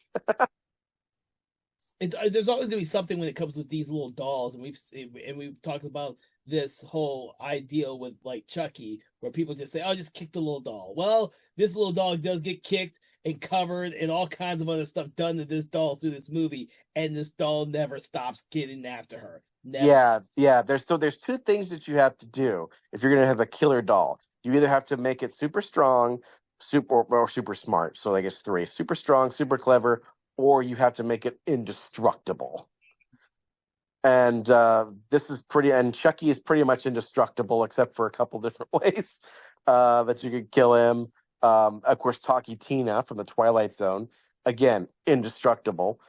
there's always gonna be something when it comes with these little dolls, and we've talked about this whole ideal with like Chucky, where people just say, "Oh, just kick the little doll." Well, this little doll does get kicked and covered, and all kinds of other stuff done to this doll through this movie, and this doll never stops getting after her. Never. Yeah, yeah. There's two things that you have to do if you're gonna have a killer doll. You either have to make it super strong, or super smart. So I guess three: super strong, super clever, or you have to make it indestructible. And and Chucky is pretty much indestructible, except for a couple different ways that you could kill him. Of course, Talkie Tina from the Twilight Zone, again, indestructible.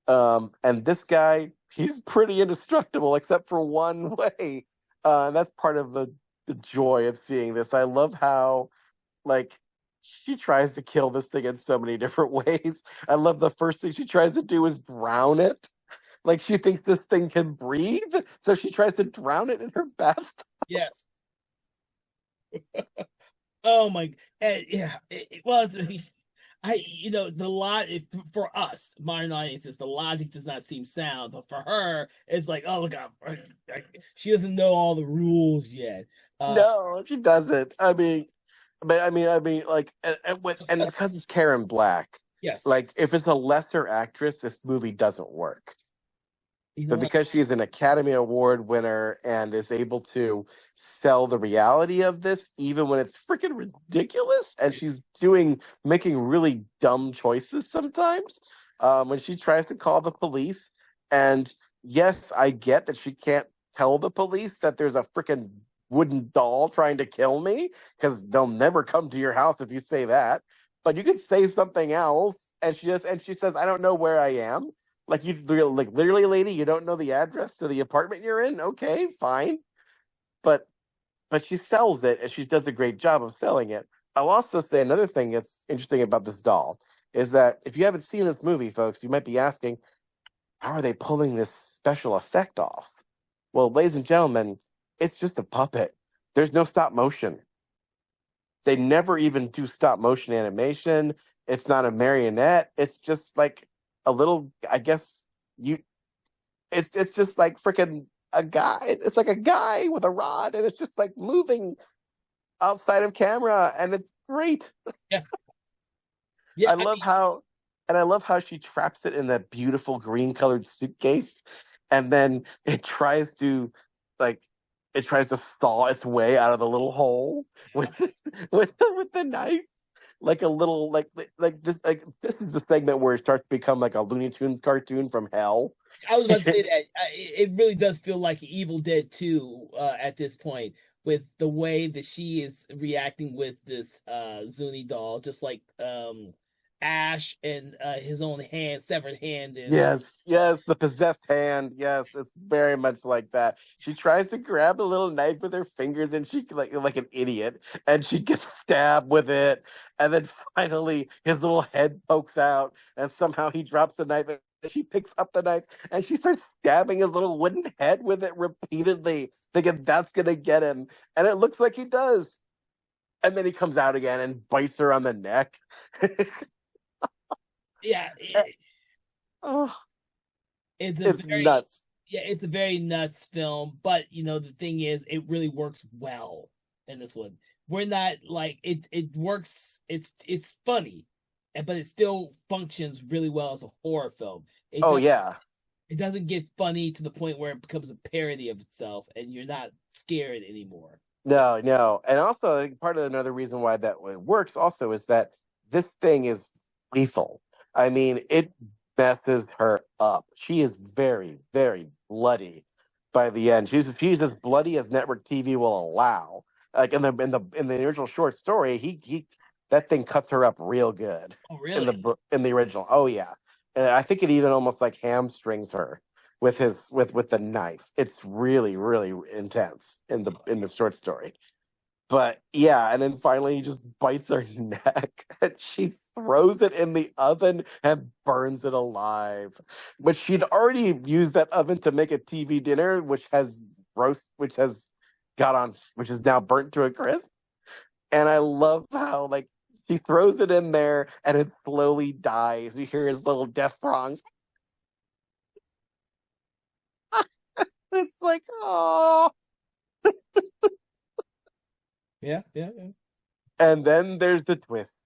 And this guy, he's pretty indestructible except for one way. And that's part of the joy of seeing this. I love how, like, she tries to kill this thing in so many different ways. I love the first thing she tries to do is drown it. Like, she thinks this thing can breathe, so she tries to drown it in her bath. Yes. Oh my, and yeah, it was. The lot for us, modern audiences, the logic does not seem sound, but for her, it's like, oh God, she doesn't know all the rules yet. No, she doesn't. Like, and because it's Karen Black, Yes, like, if it's a lesser actress, this movie doesn't work. you know But what? because she's an Academy Award winner and is able to sell the reality of this, even when it's freaking ridiculous, and she's making really dumb choices sometimes, when she tries to call the police, and yes, I get that she can't tell the police that there's a freaking wooden doll trying to kill me because they'll never come to your house if you say that. But you could say something else, and she says, "I don't know where I am." Like, like, literally, lady, you don't know the address to the apartment you're in? Okay, fine. But she sells it, and she does a great job of selling it. I'll also say another thing that's interesting about this doll is that if you haven't seen this movie, folks, you might be asking, how are they pulling this special effect off? Well, ladies and gentlemen, it's just a puppet. There's no stop motion. They never even do stop motion animation. It's not a marionette. It's just like a little, I guess you it's just like freaking a guy. It's like a guy with a rod, and it's just like moving outside of camera, and it's great. Yeah, yeah. I love how, and I love how she traps it in that beautiful green colored suitcase, and then like, it tries to stall its way out of the little hole with with the knife. Like a little this is the segment where it starts to become like a Looney Tunes cartoon from hell. I was about to say that it really does feel like Evil Dead 2 at this point, with the way that she is reacting with this Zuni doll, just like Ash and his own hand, severed hand, and Yes, the possessed hand. Yes, it's very much like that. She tries to grab the little knife with her fingers, and she like an idiot, and she gets stabbed with it. And then finally, his little head pokes out, and somehow he drops the knife. And she picks up the knife, and she starts stabbing his little wooden head with it repeatedly, thinking that's gonna get him. And it looks like he does. And then he comes out again and bites her on the neck. yeah, Oh, it's a it's very nuts. yeah, it's a very nuts film. But the thing is, it really works well in this one. We're not like it works. It's funny, but it still functions really well as a horror film. It Oh does yeah. it doesn't get funny to the point where it becomes a parody of itself, and you're not scared anymore. No, no. And also, I think part of another reason why that works also is that this thing is lethal. I mean, it messes her up. She is very, very bloody by the end. She's as bloody as network TV will allow. Like, in the original short story, he that thing cuts her up real good Oh, in really? in the original. Oh yeah. And I think it even almost like hamstrings her with the knife. It's really, really intense in the short story. But yeah, and then finally he just bites her neck, and she throws it in the oven and burns it alive. But she'd already used that oven to make a TV dinner, which has which is now burnt to a crisp. And I love how, like, she throws it in there and it slowly dies. You hear his little death throngs. It's like, oh. Yeah, yeah, yeah. And then there's the twist.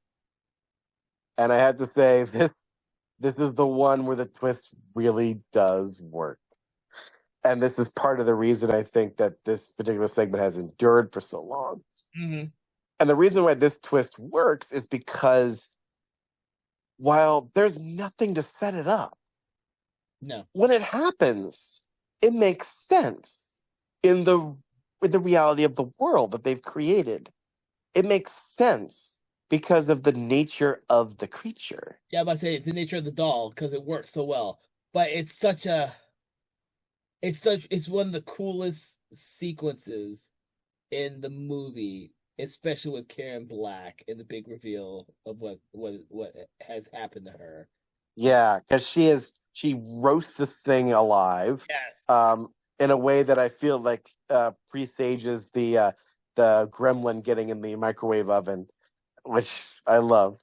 And I have to say, this is the one where the twist really does work. And this is part of the reason I think that this particular segment has endured for so long. Hmm. And the reason why this twist works is because while there's nothing to set it up, No. when it happens, it makes sense in the reality of the world that they've created. It makes sense because of the nature of the creature. Yeah, I'm about to say the nature of the doll because it works so well. But it's one of the coolest sequences in the movie, especially with Karen Black and the big reveal of what has happened to her. Yeah, because she roasts this thing alive, Yes. um, in a way that I feel like presages the gremlin getting in the microwave oven, which I love.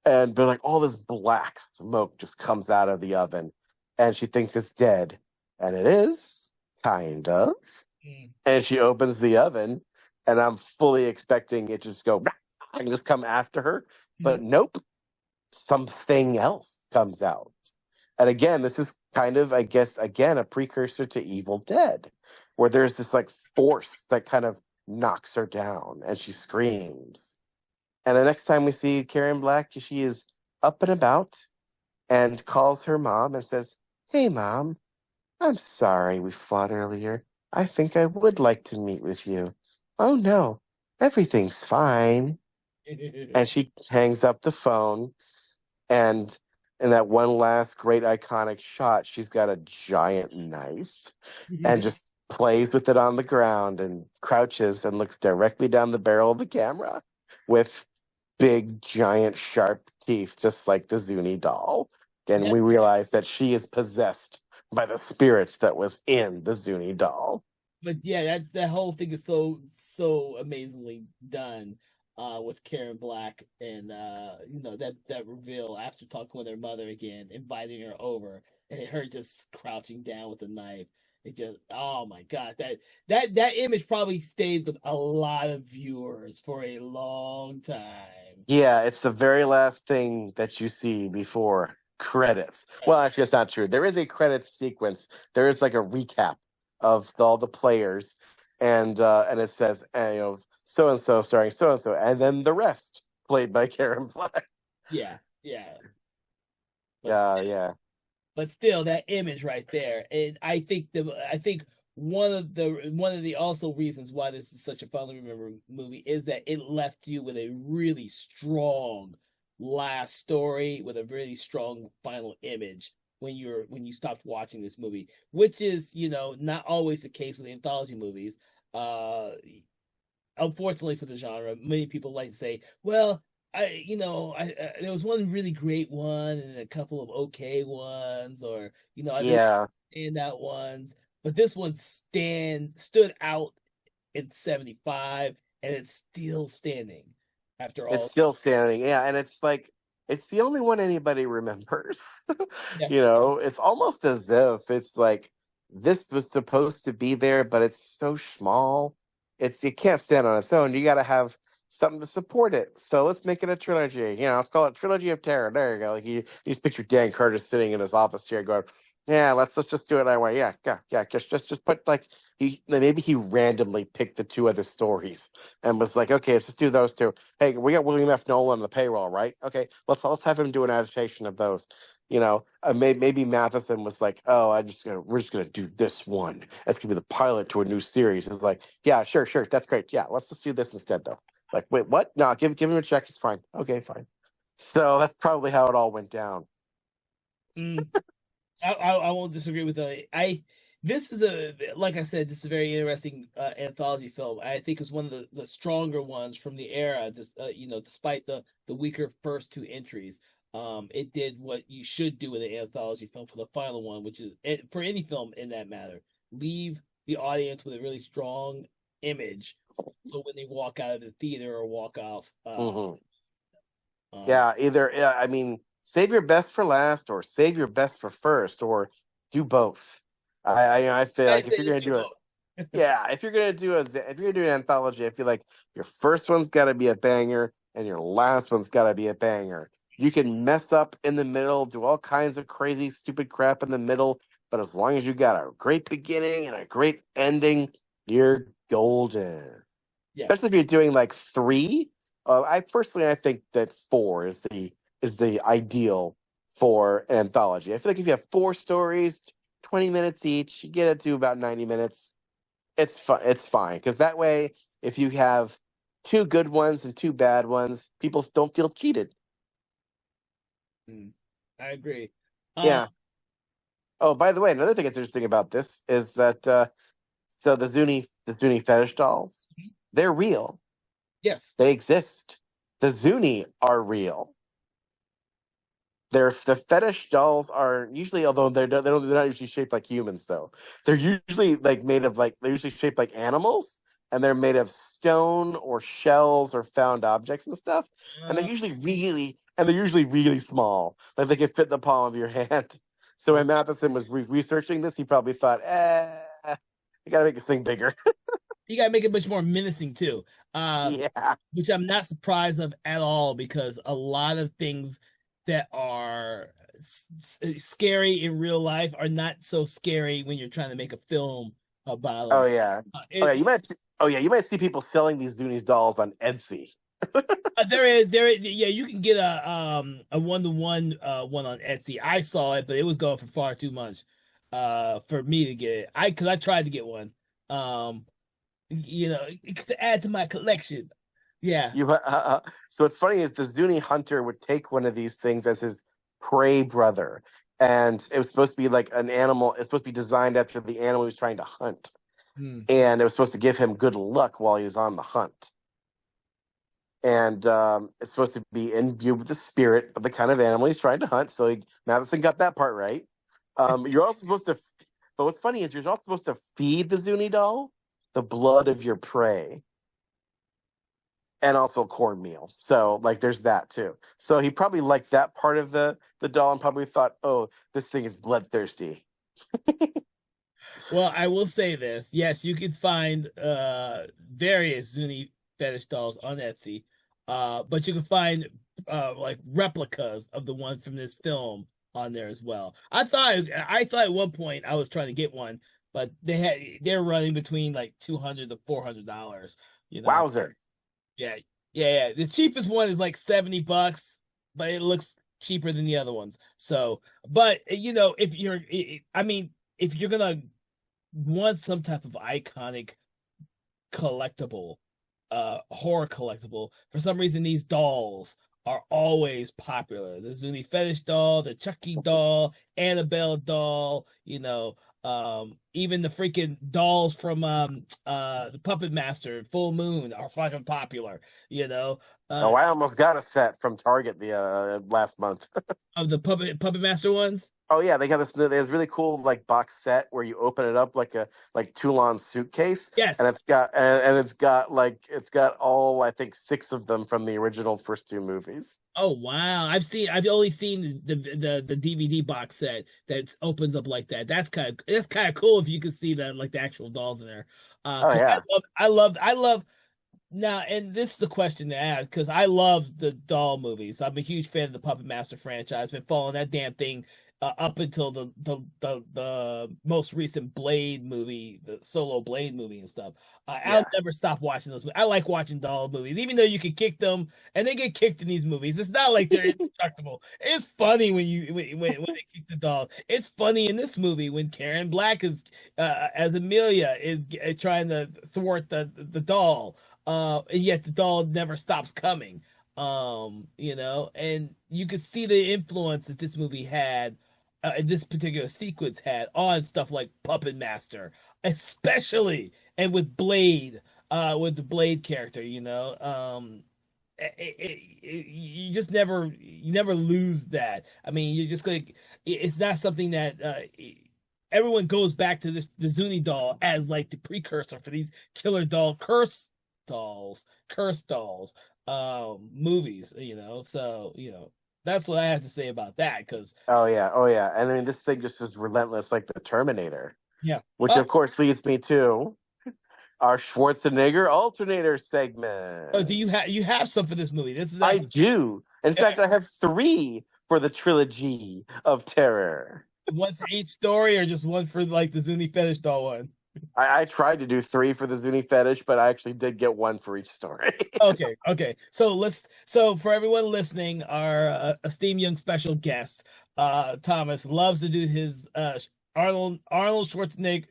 And but like all this black smoke just comes out of the oven, and she thinks it's dead, and it is kind of. Mm. And she opens the oven, and I'm fully expecting it just go and just come after her, but nope, something else comes out. And again, this is kind of, I guess, again, a precursor to Evil Dead, where there's this like force that kind of knocks her down and she screams. And the next time we see Karen Black, she is up and about and calls her mom and says, "Hey, mom, I'm sorry we fought earlier. I think I would like to meet with you." "Oh, no, everything's fine." And she hangs up the phone, and in that one last great iconic shot, she's got a giant knife and just plays with it on the ground and crouches and looks directly down the barrel of the camera with big, giant, sharp teeth, just like the Zuni doll. And we That's realize that she is possessed by the spirits that was in the Zuni doll. but yeah, that whole thing is so amazingly done with Karen Black and that reveal after talking with her mother again, inviting her over and her just crouching down with a knife. It just oh my god, that image probably stayed with a lot of viewers for a long time. Yeah, it's the very last thing that you see before credits. Well, actually, that's not true. There is a credits sequence. There is like a recap of all the players, and it says, so and so starring so and so, and then the rest played by Karen Black. Yeah, yeah. But Yeah. but still that image right there, and I think one of the also reasons why this is such a fondly remembered movie is that it left you with a really strong last story with a really strong final image when you stopped watching this movie, which is not always the case with anthology movies. uh Unfortunately for the genre, many people like to say, well, there was one really great one and a couple of okay ones, or there Yeah, were standout ones, but this one stood out in 75 and it's still standing after it's all. still standing. Yeah, and it's like it's the only one anybody remembers. Yeah, It's almost as if it's like this was supposed to be there, but it's so small. It can't stand on its own. You got to have something to support it. So let's make it a trilogy. Let's call it Trilogy of Terror. There you go. Like you just picture Dan Carter sitting in his office chair going, "Yeah, let's just do it that way. Yeah. Just put like maybe he randomly picked the two other stories and was like, okay, let's just do those two. Hey, we got William F. Nolan on the payroll, right? Okay, let's have him do an adaptation of those. Maybe Matheson was like, oh, we're just gonna do this one. That's gonna be the pilot to a new series. It's like, yeah, sure, that's great. Yeah, let's just do this instead, though. Like, wait, what? No, give him a check. It's fine. Okay, fine. So that's probably how it all went down. mm, I won't disagree with that. This is like I said, this is a very interesting anthology film. I think it's one of the stronger ones from the era. Despite the weaker first two entries, it did what you should do with an anthology film for the final one, which is for any film in that matter, leave the audience with a really strong image. So when they walk out of the theater or walk off, Hmm. um, Yeah, either I mean, save your best for last, or save your best for first, or do both. I feel I'd like if say you're let's gonna do do it, both. yeah, if you're gonna do an anthology, I feel like your first one's got to be a banger, and your last one's got to be a banger. You can mess up in the middle, do all kinds of crazy, stupid crap in the middle, but as long as you got a great beginning and a great ending, you're golden. Yeah, Especially if you're doing like three. I think that four is the ideal for an anthology. I feel like if you have four stories, 20 minutes each, you get it to about 90 minutes. It's fine. It's fine because that way, if you have two good ones and two bad ones. People don't feel cheated. I agree. Uh, Yeah. Oh, by the way, another thing that's interesting about this is that so the Zuni fetish dolls, they're real. yes. They exist. The Zuni are real. The fetish dolls are usually, although they're not usually shaped like humans though. They're usually they're usually shaped like animals, and they're made of stone or shells or found objects and stuff. And Uh, they're usually really small, like they can fit in the palm of your hand. So when Matheson was researching this, he probably thought, I gotta make this thing bigger. you gotta make it much more menacing too. Uh, Yeah. which I'm not surprised of at all because a lot of things that are scary in real life are not so scary when you're trying to make a film about Oh them. yeah. Oh yeah. It You might see people selling these Zuni's dolls on Etsy. there is, yeah, you can get a one-to-one one on Etsy. I saw it, but it was going for far too much for me to get it. Because I tried to get one, um, to add to my collection. Yeah. So what's funny is the Zuni hunter would take one of these things as his prey brother, and it was supposed to be like an animal. It's supposed to be designed after the animal he was trying to hunt, Hmm. and it was supposed to give him good luck while he was on the hunt. And it's supposed to be imbued with the spirit of the kind of animal he's trying to hunt. So Madison got that part right. You're also supposed to, but what's funny is you're also supposed to feed the Zuni doll the blood of your prey and also cornmeal. So like there's that too. So he probably liked that part of the doll and probably thought, oh, this thing is bloodthirsty. Well, I will say this. Yes, you can find various Zuni fetish dolls on Etsy. But you can find like replicas of the one from this film on there as well. I thought at one point I was trying to get one, but they're running between like $200 to $400, you know. Wowzer. Yeah. Yeah. The cheapest one is like $70, but it looks cheaper than the other ones. So, but if I mean, if you're gonna want some type of iconic collectible, horror collectible, for some reason these dolls are always popular. The Zuni fetish doll, the Chucky doll, Annabelle doll, even the freaking dolls from the Puppet Master, Full Moon are fucking popular, you know. Oh, Uh I almost got a set from Target the last month. of the Puppet Master ones. Oh yeah, they got this. There's really cool like box set where you open it up like a Toulon suitcase, and Yes. it's got all I think six of them from the original first two movies. Oh wow! I've only seen the DVD box set that opens up like that. That's kind of cool if you can see like the actual dolls in there. Oh Because yeah, I love now, and this is the question to ask because I love the doll movies. I'm a huge fan of the Puppet Master franchise. Been following that damn thing up until the most recent Blade movie, the solo Blade movie and stuff. I'll yeah. never stop watching those. I like watching doll movies, even though you can kick them and they get kicked in these movies. It's not like they're indestructible. It's funny when they kick the doll. It's funny in this movie when Karen Black is as Amelia is trying to thwart the doll, and yet the doll never stops coming. And you could see the influence that this movie had, this particular sequence had on stuff like Puppet Master, especially, and with the Blade character. You just never lose that. I mean, you're just like, it's not something that everyone goes back to the Zuni doll as like the precursor for these killer doll curse dolls movies, so that's what I have to say about that because Oh yeah. And I mean, this thing just is relentless, like the Terminator, yeah. which of course leads me to our Schwarzenegger alternator Oh, do segment. you have some for this movie? This is I actually do. In fact, I have three for the trilogy of terror. one for each story or just one for like the Zuni fetish doll one. I tried to do three for the Zuni fetish, but I actually did get one for each story. Okay. So for everyone listening, our esteemed young special guest, Thomas loves to do his Arnold Schwarzenegger.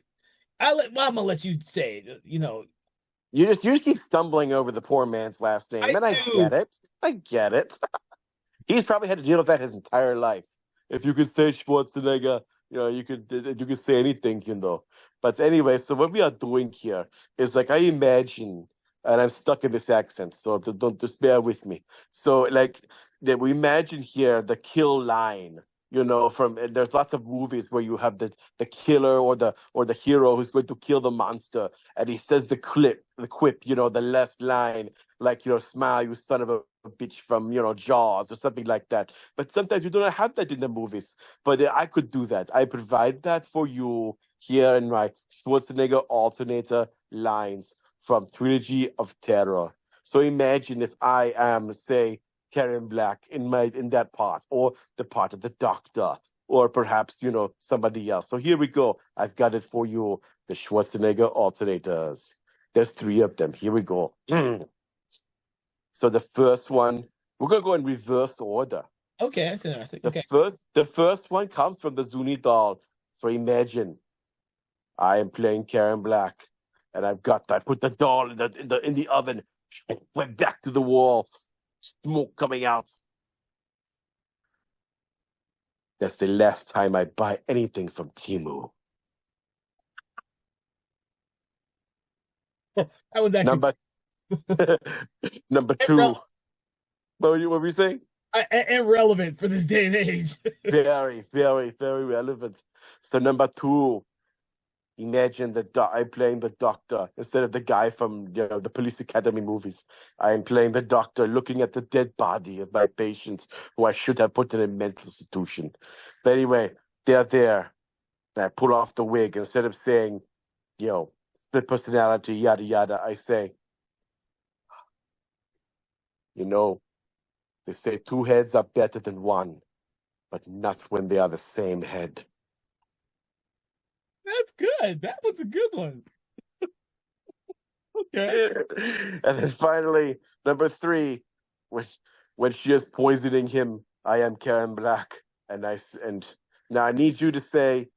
I'm gonna let you say it. You just keep stumbling over the poor man's last name, I and I do. get it. I get it. He's probably had to deal with that his entire life. If you could say Schwarzenegger, you could say anything, But anyway, so what we are doing here is like I imagine, and I'm stuck in this accent, so don't just bear with me. So like that we imagine here the kill line. From there's lots of movies where you have the killer or the hero who's going to kill the monster, and he says the quip, the last line, like smile, you son of a bitch from Jaws or something like that. But sometimes you don't have that in the movies. But I could do that. I provide that for you here in my Schwarzenegger alternator lines from Trilogy of Terror. So imagine if I am, say, Karen Black in that part, or the part of the Doctor, or perhaps somebody else. So here we go. I've got it for you. The Schwarzenegger alternators. There's 3 of them. Here we go. So the first one, we're gonna go in reverse order. Okay, that's interesting. The Okay. first one comes from the Zuni doll. So imagine I am playing Karen Black, and I put the doll in the oven, went back to the wall, smoke coming out. That's the last time I buy anything from Timu. That was actually Number number 2. What were you saying? irrelevant for this day and age. Very, very, very relevant. So number 2, imagine I'm playing the doctor instead of the guy from the Police Academy movies. I am playing the doctor, looking at the dead body of my patients who I should have put in a mental institution. But anyway, they're there. And I pull off the wig. Instead of saying, split personality, yada yada, I say, they say 2 heads are better than 1, but not when they are the same head. That's good. That was a good one. Okay. And then finally, number 3, when she is poisoning him, I am Karen Black, and now I need you to say,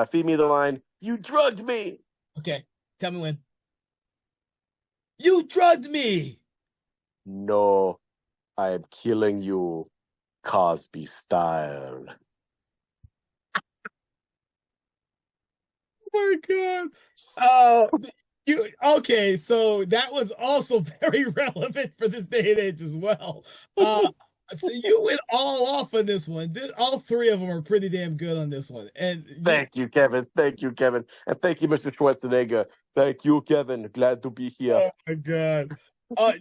feed me the line, "You drugged me." Okay. Tell me when. You drugged me. No, I am killing you, Cosby style. Oh my god. Oh, you okay? So that was also very relevant for this day and age as well. So you went all off on this one. All 3 of them are pretty damn good on this one, and Thank you, Kevin. Thank you, Kevin. And thank you, Mr. Schwarzenegger. Thank you, Kevin. Glad to be here. oh my god.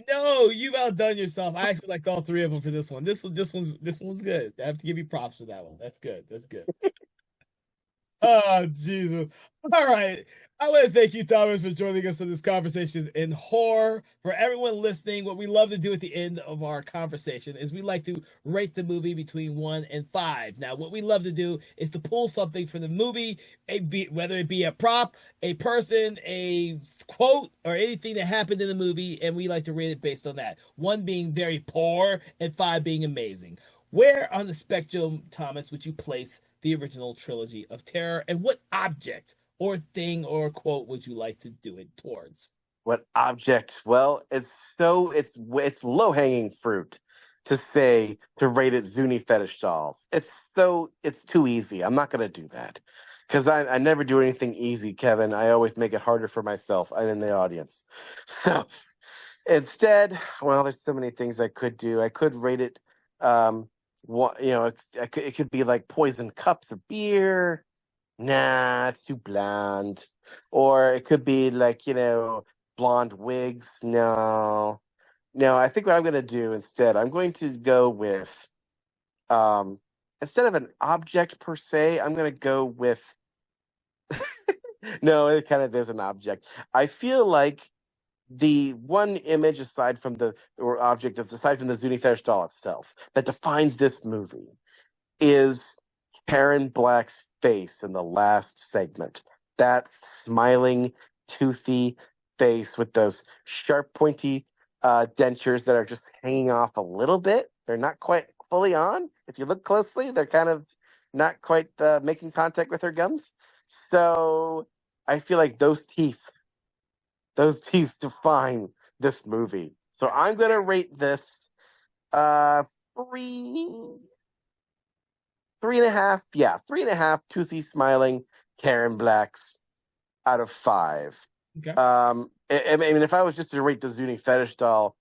No, you've outdone yourself. I actually liked all 3 of them for this one. This one's good. I have to give you props for that one. That's good. That's good. Oh, Jesus. All right. I want to thank you, Thomas, for joining us in this conversation in horror. For everyone listening, what we love to do at the end of our conversation is we like to rate the movie between 1 and 5. Now, what we love to do is to pull something from the movie, whether it be a prop, a person, a quote, or anything that happened in the movie, and we like to rate it based on that. 1 being very poor and 5 being amazing. Where on the spectrum, Thomas, would you place the original trilogy of terror, and what object or thing or quote would you like to do it towards? What object? Well, it's low hanging fruit to rate it Zuni fetish dolls. It's too easy. I'm not gonna do that because I never do anything easy, Kevin. I always make it harder for myself and in the audience. So instead, well, there's so many things I could do. I could rate it. It could be like poison cups of beer. Nah, it's too bland. Or it could be like, blonde wigs. No. No, I think what I'm going to do instead, I'm going to go with, um, instead of an object per se, I'm going to go with, no, it kind of is an object. I feel like the one image aside from the Zuni fetish doll itself that defines this movie is Karen Black's face in the last segment. That smiling, toothy face with those sharp, pointy dentures that are just hanging off a little bit. They're not quite fully on. If you look closely, they're kind of not quite making contact with her gums. So I feel like those teeth Those teeth define this movie. So Yes. I'm gonna rate this three, 3.5. Yeah, 3.5 toothy smiling Karen Blacks out of 5. Okay. I mean, if I was just to rate the Zuni fetish doll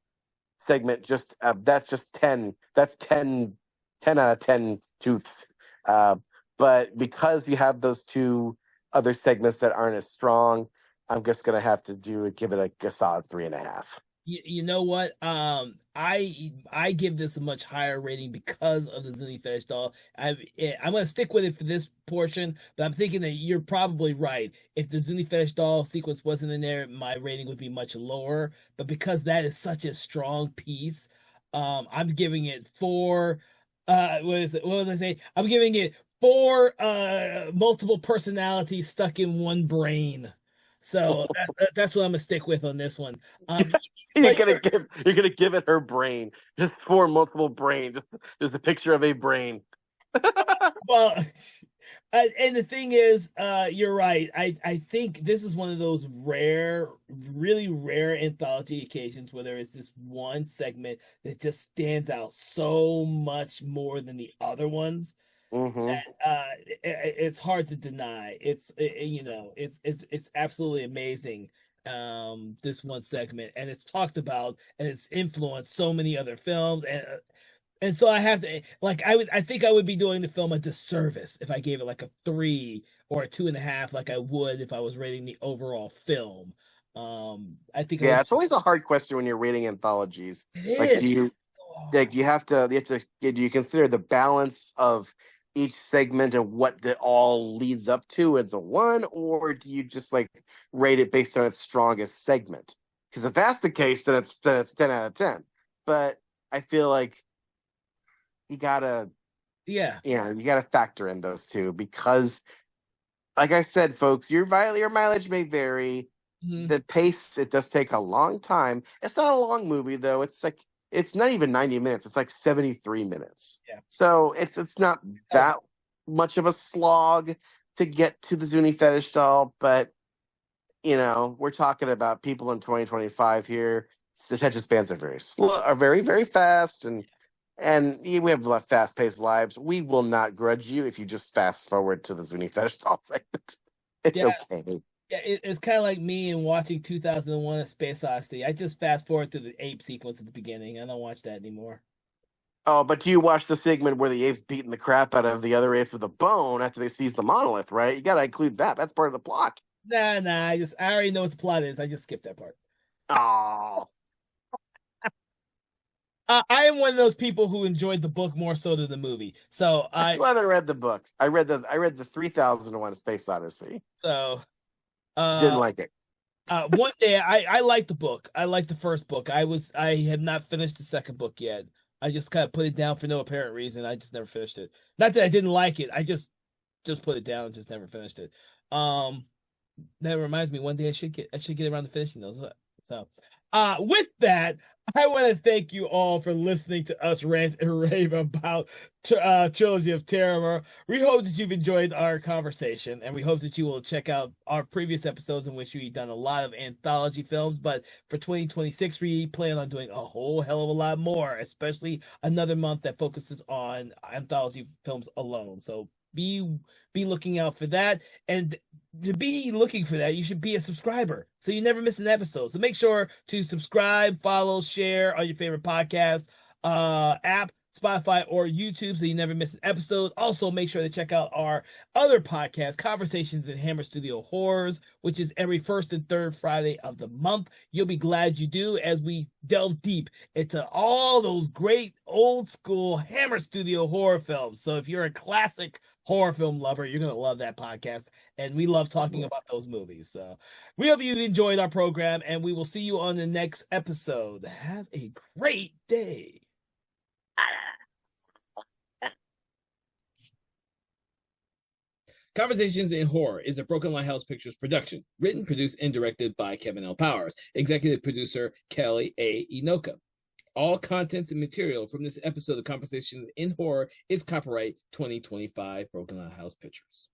segment, just that's just 10. That's 10 out of 10 tooths. Uh, but because you have those two other segments that aren't as strong, I'm just gonna have to give it a solid 3.5. You know what? I give this a much higher rating because of the Zuni fetish doll. I'm gonna stick with it for this portion, but I'm thinking that you're probably right. If the Zuni fetish doll sequence wasn't in there, my rating would be much lower. But because that is such a strong piece, I'm giving it four. What is it? What did I say? I'm giving it four multiple personalities stuck in one brain. So that's what I'm gonna stick with on this one. Um, You're but gonna give it her brain, just four multiple brains. Just a picture of a brain. well, and the thing is, you're right. I think this is one of those rare, really rare anthology occasions where there is this one segment that just stands out so much more than the other ones. Hmm. It's hard to deny. It's absolutely amazing. This one segment, and it's talked about, and it's influenced so many other films, and so I have to like I think I would be doing the film a disservice if I gave it like a 3 or a 2.5, like I would if I was rating the overall film. I think I Yeah, would. it's always a hard question when you're rating anthologies. It Like, is. do you So like hard. do you consider the balance of each segment and what it all leads up to as a one, or do you just like rate it based on its strongest segment? Because if that's the case, then it's 10 out of 10. But I feel like you gotta Yeah. you gotta factor in those two because, like I said, folks, your mileage may vary. Mhm. The pace, it does take a long time. It's not a long movie though. It's not even 90 minutes. It's like 73 minutes. Yeah. So it's not that much of a slog to get to the Zuni fetish doll, but we're talking about people in 2025 here. Attention spans are very slow, are very, very fast, and we have fast paced lives. We will not grudge you if you just fast forward to the Zuni fetish doll segment. It's Yeah. okay. Yeah, it's kind of like me and watching 2001: A Space Odyssey. I just fast forward to the ape sequence at the beginning. I don't watch that anymore. Oh, but do you watch the segment where the apes beating the crap out of the other apes with a bone after they seize the monolith, right? You got to include that. That's part of the plot. Nah. I already know what the plot is. I just skipped that part. Oh, I am one of those people who enjoyed the book more so than the movie. So I I still haven't read the book. I read the 3001 Space Odyssey. so Didn't uh like it. one day I liked the book. I liked the first book. I had not finished the second book yet. I just kind of put it down for no apparent reason. I just never finished it. Not that I didn't like it. I just put it down and just never finished it. Um that reminds me, one day I should get around to finishing those. So with that, I want to thank you all for listening to us rant and rave about Trilogy of Terror. We hope that you've enjoyed our conversation, and we hope that you will check out our previous episodes in which we've done a lot of anthology films. But for 2026, we plan on doing a whole hell of a lot more, especially another month that focuses on anthology films alone. So be looking out for that. And to be looking for that, you should be a subscriber so you never miss an episode. So make sure to subscribe, follow, share on your favorite podcast app, Spotify, or YouTube so you never miss an episode. Also, make sure to check out our other podcast, Conversations in Hammer Studio Horrors, which is every first and third Friday of the month. You'll be glad you do as we delve deep into all those great old school Hammer Studio horror films. So if you're a classic horror film lover, you're going to love that podcast. And we love talking about those movies. So we hope you enjoyed our program, and we will see you on the next episode. Have a great day. Conversations in Horror is a Broken Lighthouse Pictures production, written, produced, and directed by Kevin L. Powers, executive producer Kelly A. Inoka. All contents and material from this episode of Conversations in Horror is copyright 2025 Broken Lighthouse Pictures.